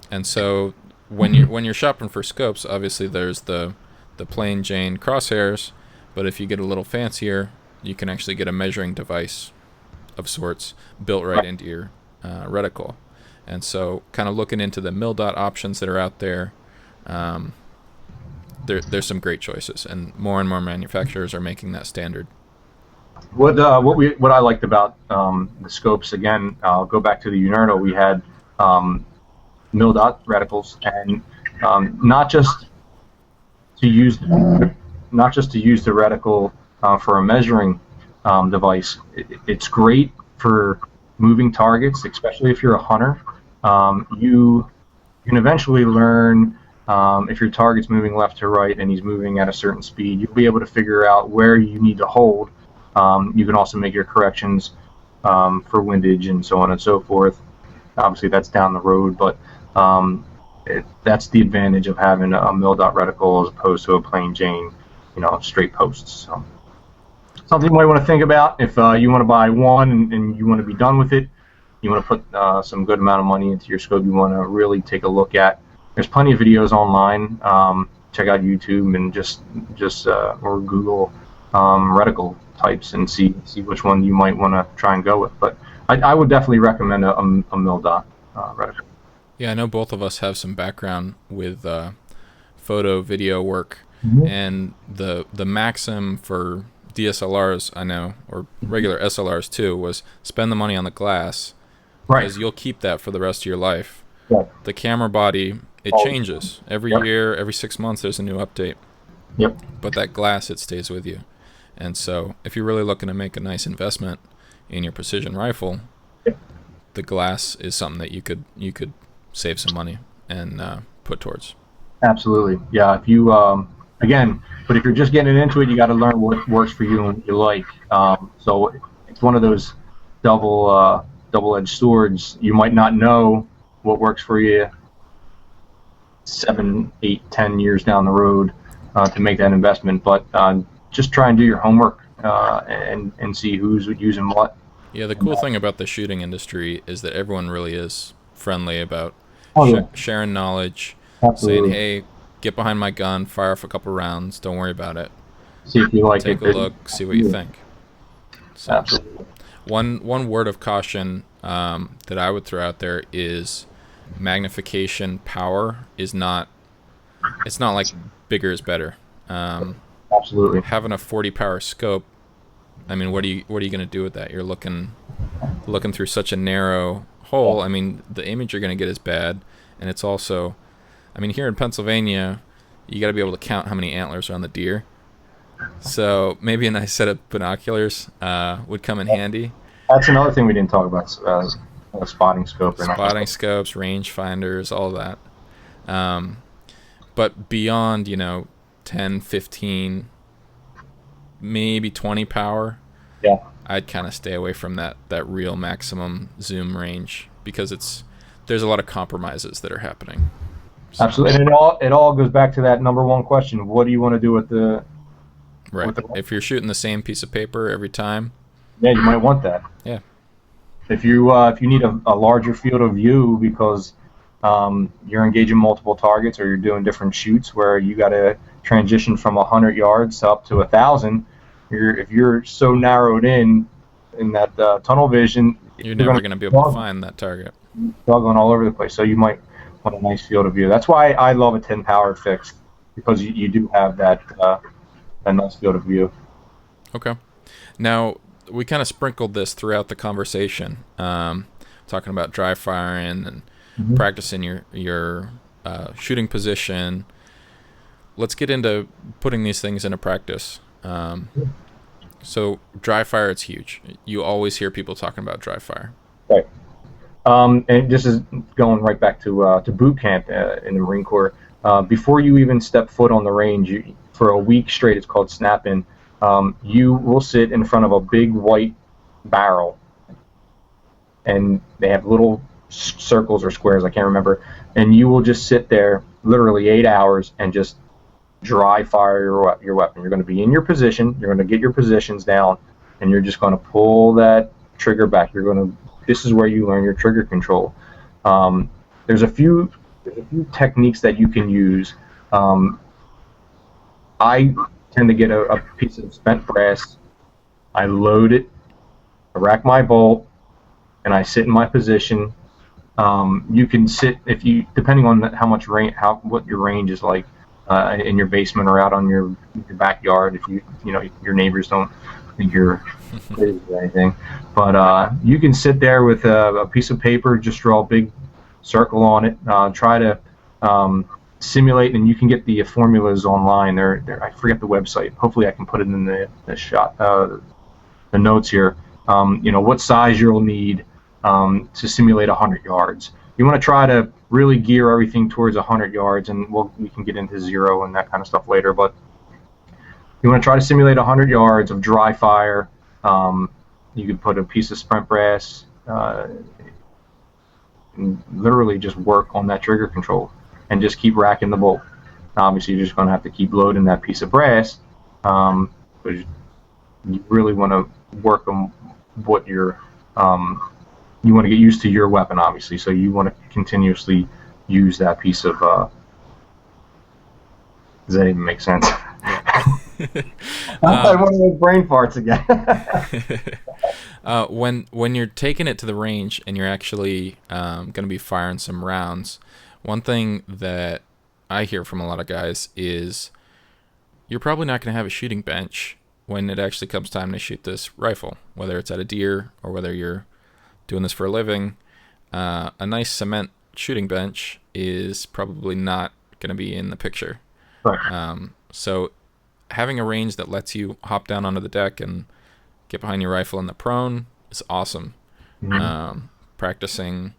And so when you're shopping for scopes, obviously there's the plain Jane crosshairs, but if you get a little fancier, you can actually get a measuring device of sorts built right into your reticle. And so kind of looking into the mil-dot options that are out there, there's some great choices, and more manufacturers are making that standard. What I liked about the scopes, again, I'll go back to the Unerdal. We had mil-dot reticles, and not just to use the reticle for a measuring device. It's great for moving targets, especially if you're a hunter. You can eventually learn if your target's moving left to right and he's moving at a certain speed. You'll be able to figure out where you need to hold. You can also make your corrections for windage and so on and so forth. Obviously, that's down the road, but that's the advantage of having a mil-dot reticle as opposed to a plain Jane, straight posts. So, something you might want to think about if you want to buy one and you want to be done with it. You want to put some good amount of money into your scope. You want to really take a look at. There's plenty of videos online. Check out YouTube and just or Google reticle types and see which one you might want to try and go with. But I would definitely recommend a mil-dot reticle. Yeah, I know both of us have some background with photo, video work, and the maxim for DSLRs, I know, or regular SLRs too, was spend the money on the glass, because you'll keep that for the rest of your life. Yeah. The camera body, it changes every year, every 6 months. There's a new update. Yep. But that glass, it stays with you. And so if you're really looking to make a nice investment in your precision rifle, the glass is something that you could save some money and put towards. Absolutely. Yeah. If you again, but if you're just getting into it, you got to learn what works for you and what you like. So it's one of those double-edged swords. You might not know what works for you 7, 8, 10 years down the road to make that investment, but just try and do your homework and see who's using what. Yeah, the cool thing about the shooting industry is that everyone really is friendly about sharing knowledge, saying, hey, get behind my gun, fire off a couple rounds, don't worry about it. See if you like Take a look, see what you think. So, absolutely. One word of caution that I would throw out there is magnification power is not, it's not like bigger is better. Absolutely. Having a 40 power scope, I mean, what are you going to do with that? You're looking through such a narrow hole. I mean, the image you're going to get is bad, and it's also, I mean, here in Pennsylvania, you got to be able to count how many antlers are on the deer. So maybe a nice set of binoculars would come in handy. That's another thing we didn't talk about, spotting scope. Spotting scopes, range finders, all that. But beyond, 10, 15, maybe 20 power, yeah, I'd kind of stay away from that real maximum zoom range because there's a lot of compromises that are happening. So. Absolutely, and it all goes back to that number one question: what do you want to do with the? Right. If you're shooting the same piece of paper every time, yeah, you might want that. Yeah. If you need a larger field of view because you're engaging multiple targets or you're doing different shoots where you got to transition from 100 yards up to 1,000, if you're so narrowed in that tunnel vision, you're never going to be able to find that target. Struggling all over the place, so you might want a nice field of view. That's why I love a 10 power fix because you do have that nice field of view. Okay. Now, we kind of sprinkled this throughout the conversation, talking about dry firing and practicing your shooting position. Let's get into putting these things into practice. So dry fire, it's huge. You always hear people talking about dry fire. Right. And this is going right back to boot camp in the Marine Corps. Before you even step foot on the range, for a week straight, it's called snap-in. You will sit in front of a big white barrel, and they have little circles or squares, I can't remember, and you will just sit there literally 8 hours and just dry fire your weapon. You're going to be in your position, you're going to get your positions down, and you're just going to pull that trigger back. This is where you learn your trigger control. There's a few techniques that you can use. I tend to get a piece of spent brass, I load it, I rack my bolt, and I sit in my position. You can sit depending on how much range, what your range is like in your basement or out on your backyard. If your neighbors don't think you're crazy or anything, but you can sit there with a piece of paper, just draw a big circle on it, try to simulate, and you can get the formulas online. I forget the website. Hopefully I can put it in the shot, the notes here. What size you'll need to simulate 100 yards. You want to try to really gear everything towards 100 yards, and we can get into 0 and that kind of stuff later, but you want to try to simulate 100 yards of dry fire. You could put a piece of spent brass and literally just work on that trigger control and just keep racking the bolt. Obviously, you're just going to have to keep loading that piece of brass, but you really want to work on what you want to get used to your weapon, obviously, so you want to continuously use that piece of does that even make sense? I want to make brain farts again. When you're taking it to the range and you're actually going to be firing some rounds, one thing that I hear from a lot of guys is you're probably not going to have a shooting bench when it actually comes time to shoot this rifle, whether it's at a deer or whether you're doing this for a living. A nice cement shooting bench is probably not going to be in the picture. Right. So having a range that lets you hop down onto the deck and get behind your rifle in the prone is awesome. Practicing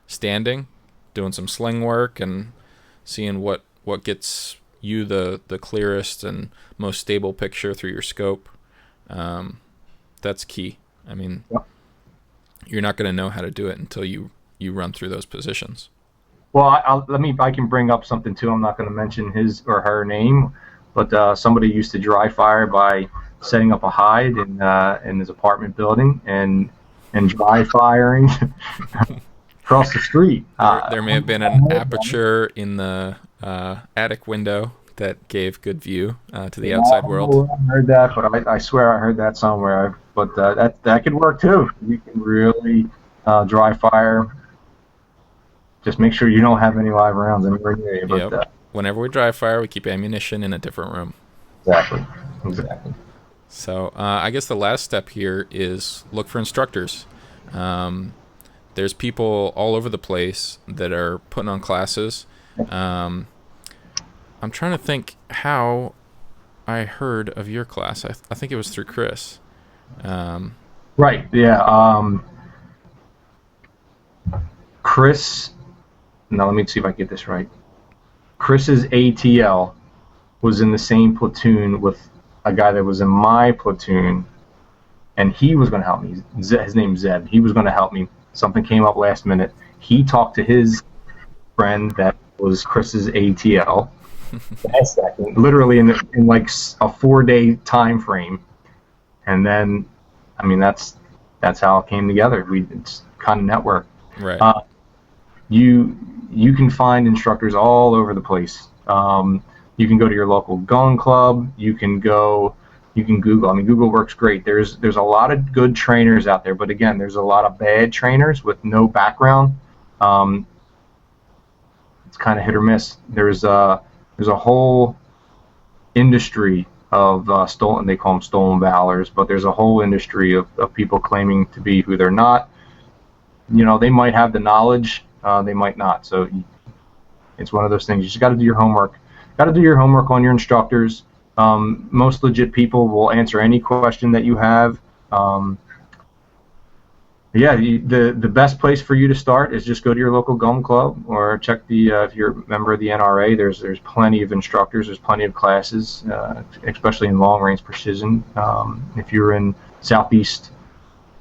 standing, doing some sling work, and seeing what gets you the clearest and most stable picture through your scope. That's key. I mean, you're not going to know how to do it until you run through those positions. Well, I can bring up something too. I'm not going to mention his or her name, but somebody used to dry fire by setting up a hide in his apartment building and dry firing across the street. There may have been an aperture in the attic window that gave good view to the outside world. I heard that, but I swear I heard that somewhere. But that could work too. You can really dry fire. Just make sure you don't have any live rounds anywhere near you. But, yep. Whenever we dry fire, we keep ammunition in a different room. Exactly. So I guess the last step here is look for instructors. There's people all over the place that are putting on classes. I'm trying to think how I heard of your class. I think it was through Chris. Right, yeah. Chris, now let me see if I get this right. Chris's ATL was in the same platoon with a guy that was in my platoon, and he was going to help me. His name's Zeb. He was going to help me. Something came up last minute. He talked to his friend that was Chris's ATL. Literally in like a 4-day time frame, and then, I mean, that's how it came together. It's kind of network. Right. You can find instructors all over the place. You can go to your local gun club. You can Google. I mean, Google works great. There's a lot of good trainers out there, but again, there's a lot of bad trainers with no background. It's kind of hit or miss. There's a whole industry of stolen. They call them stolen valors, but there's a whole industry of people claiming to be who they're not. You know, they might have the knowledge, they might not. So it's one of those things. You just got to do your homework. Got to do your homework on your instructors. Most legit people will answer any question that you have. The best place for you to start is just go to your local gun club or check if you're a member of the NRA. There's plenty of instructors. There's plenty of classes, especially in long range precision. If you're in Southeast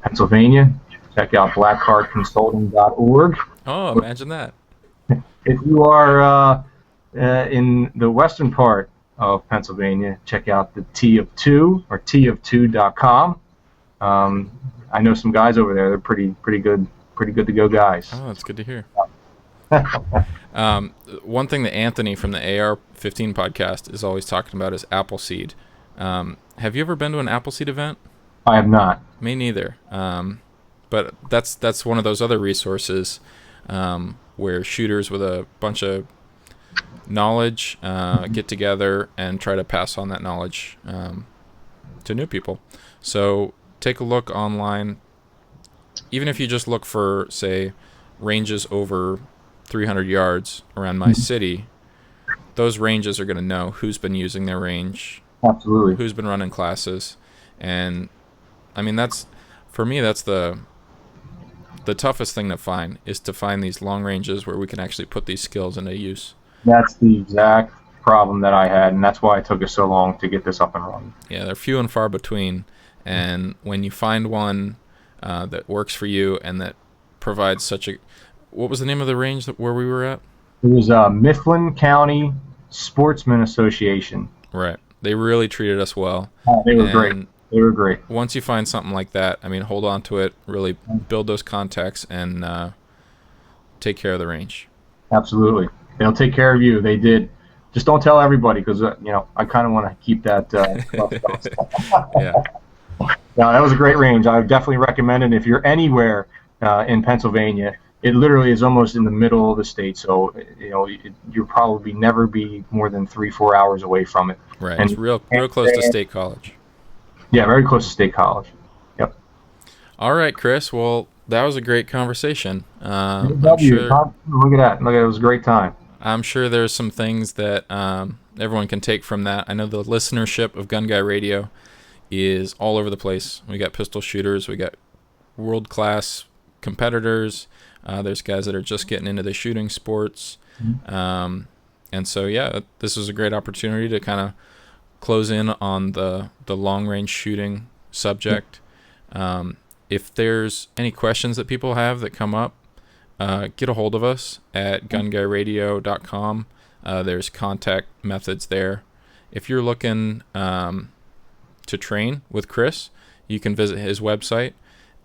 Pennsylvania, check out blackcardconsulting.org. Oh, imagine that. If you are in the western part of Pennsylvania, check out the T of 2 or tof2.com. I know some guys over there. They're pretty good to go guys. Oh, that's good to hear. One thing that Anthony from the AR-15 podcast is always talking about is Appleseed. Have you ever been to an Appleseed event? I have not. Me neither. But that's one of those other resources where shooters with a bunch of knowledge get together and try to pass on that knowledge to new people. So take a look online. Even if you just look for, say, ranges over 300 yards around my city, those ranges are going to know who's been using their range, absolutely, who's been running classes. And I mean, for me, that's the toughest thing to find, is to find these long ranges where we can actually put these skills into use. That's the exact problem that I had, and that's why it took us so long to get this up and running. Yeah, they're few and far between, and when you find one that works for you and that provides such a... What was the name of the range where we were at? It was Mifflin County Sportsman Association. Right. They really treated us well. Oh, they were great. They were great. Once you find something like that, I mean, hold on to it, really build those contacts, and take care of the range. Absolutely. They'll take care of you. They did. Just don't tell everybody, because I kind of want to keep that. Yeah. No, that was a great range. I would definitely recommend it if you're anywhere in Pennsylvania. It literally is almost in the middle of the state, so you'll probably never be more than 3-4 hours away from it. Right. And it's real close to State College. Yeah, very close to State College. Yep. All right, Chris. Well, that was a great conversation. Look at that. Look, it was a great time. I'm sure there's some things that everyone can take from that. I know the listenership of Gun Guy Radio is all over the place. We got pistol shooters, we got world-class competitors. There's guys that are just getting into the shooting sports. And so, yeah, this is a great opportunity to kind of close in on the long-range shooting subject. If there's any questions that people have that come up, get a hold of us at gunguyradio.com. There's contact methods there. If you're looking to train with Chris, you can visit his website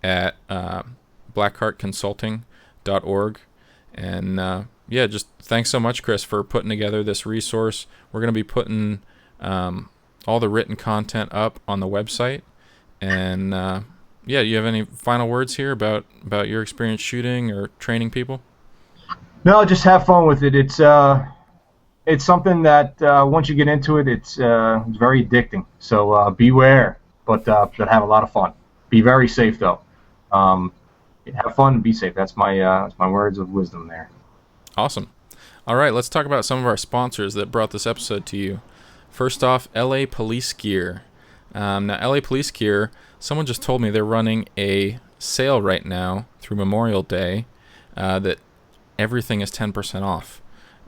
at blackheartconsulting.org. And just thanks so much, Chris, for putting together this resource. We're going to be putting all the written content up on the website. And do you have any final words here about your experience shooting or training people? No, just have fun with it. It's something that once you get into it, it's very addicting. So beware, but have a lot of fun. Be very safe though. Have fun and be safe. That's my words of wisdom there. Awesome. All right, let's talk about some of our sponsors that brought this episode to you. First off, LA Police Gear. Now, LA Police Gear, someone just told me they're running a sale right now through Memorial Day that everything is 10% off.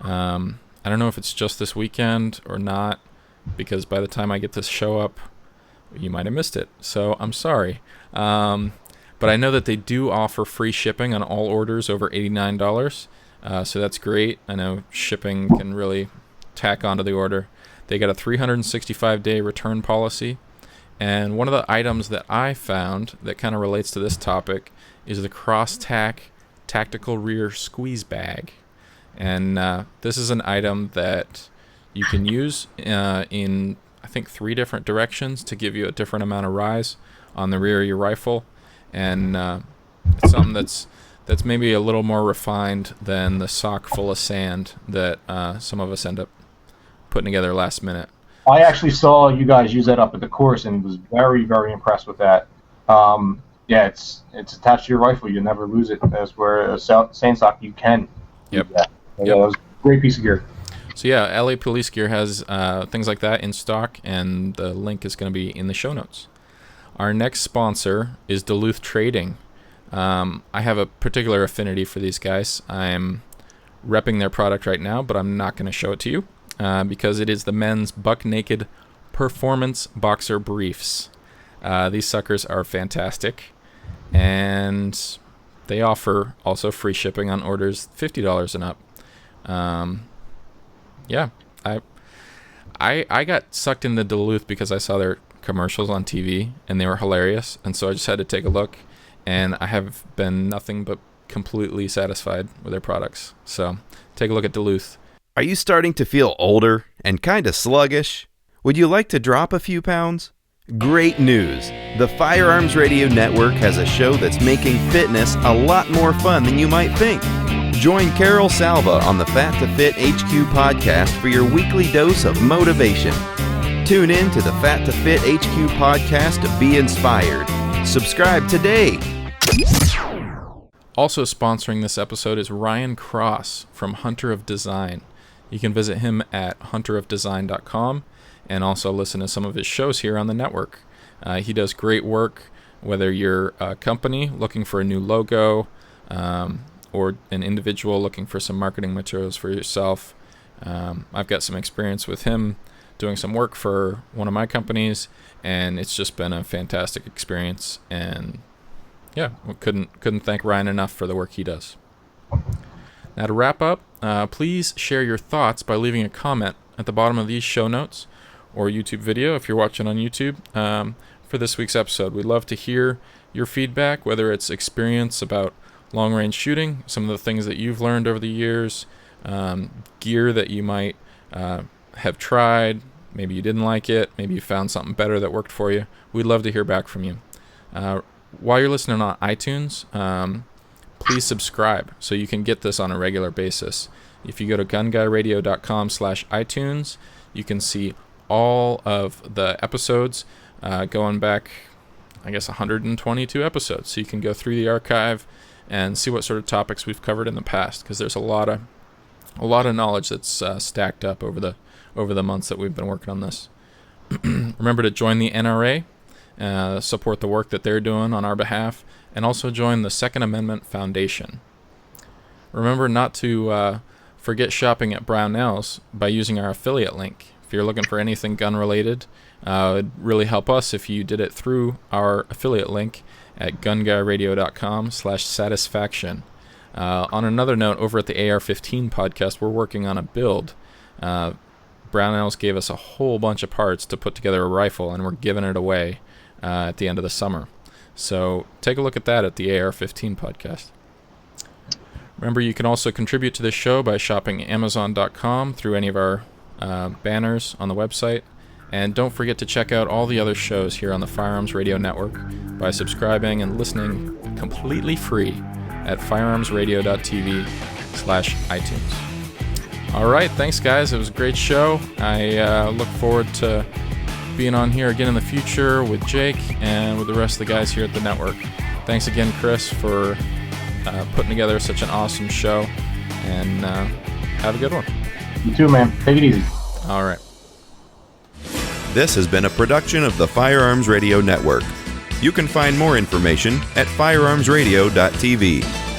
I don't know if it's just this weekend or not, because by the time I get this show up, you might have missed it. So I'm sorry. But I know that they do offer free shipping on all orders over $89. So that's great. I know shipping can really tack onto the order. They got a 365-day return policy. And one of the items that I found that kind of relates to this topic is the Cross-Tack Tactical Rear Squeeze Bag. And this is an item that you can use in, I think, 3 different directions to give you a different amount of rise on the rear of your rifle. And it's something that's maybe a little more refined than the sock full of sand that some of us end up putting together last minute. I actually saw you guys use that up at the course and was very, very impressed with that. It's attached to your rifle. You never lose it. That's where a sand sock you can. Yep. Yeah, that was a great piece of gear. So yeah, LA Police Gear has things like that in stock, and the link is going to be in the show notes. Our next sponsor is Duluth Trading. I have a particular affinity for these guys. I'm repping their product right now, but I'm not going to show it to you because it is the men's Buck Naked Performance Boxer Briefs. These suckers are fantastic, and they offer also free shipping on orders $50 and up. I got sucked into Duluth because I saw their commercials on TV, and they were hilarious, and so I just had to take a look, and I have been nothing but completely satisfied with their products. So take a look at Duluth. Are you starting to feel older and kind of sluggish? Would you like to drop a few pounds? Great news! The Firearms Radio Network has a show that's making fitness a lot more fun than you might think. Join Carol Salva on the Fat to Fit HQ podcast for your weekly dose of motivation. Tune in to the Fat to Fit HQ podcast to be inspired. Subscribe today. Also sponsoring this episode is Ryan Cross from Hunter of Design. You can visit him at hunterofdesign.com and also listen to some of his shows here on the network. He does great work, whether you're a company looking for a new logo or an individual looking for some marketing materials for yourself. I've got some experience with him doing some work for one of my companies, and it's just been a fantastic experience. And yeah, we couldn't thank Ryan enough for the work he does. Now to wrap up, please share your thoughts by leaving a comment at the bottom of these show notes or YouTube video if you're watching on YouTube for this week's episode. We'd love to hear your feedback, whether it's experience about long-range shooting, some of the things that you've learned over the years, gear that you might have tried, maybe you didn't like it, maybe you found something better that worked for you. We'd love to hear back from you. While you're listening on iTunes, please subscribe so you can get this on a regular basis. If you go to gunguyradio.com/iTunes, you can see all of the episodes going back, I guess, 122 episodes. So you can go through the archive and see what sort of topics we've covered in the past, because there's a lot of a lot of knowledge that's stacked up over the months that we've been working on this. Remember to join the NRA, support the work that they're doing on our behalf, and also join the Second Amendment Foundation. Remember not to forget shopping at Brownells by using our affiliate link. If you're looking for anything gun-related, it'd really help us if you did it through our affiliate link at gunguyradio.com/satisfaction. On another note, over at the AR-15 podcast, we're working on a build. Brownells gave us a whole bunch of parts to put together a rifle, and we're giving it away at the end of the summer. So take a look at that at the AR-15 podcast. Remember, you can also contribute to this show by shopping Amazon.com through any of our banners on the website. And don't forget to check out all the other shows here on the Firearms Radio Network by subscribing and listening completely free at firearmsradio.tv/iTunes. All right, thanks, guys. It was a great show. I look forward to being on here again in the future with Jake and with the rest of the guys here at the network. Thanks again, Chris, for putting together such an awesome show. And have a good one. You too, man. Take it easy. All right. This has been a production of the Firearms Radio Network. You can find more information at firearmsradio.tv.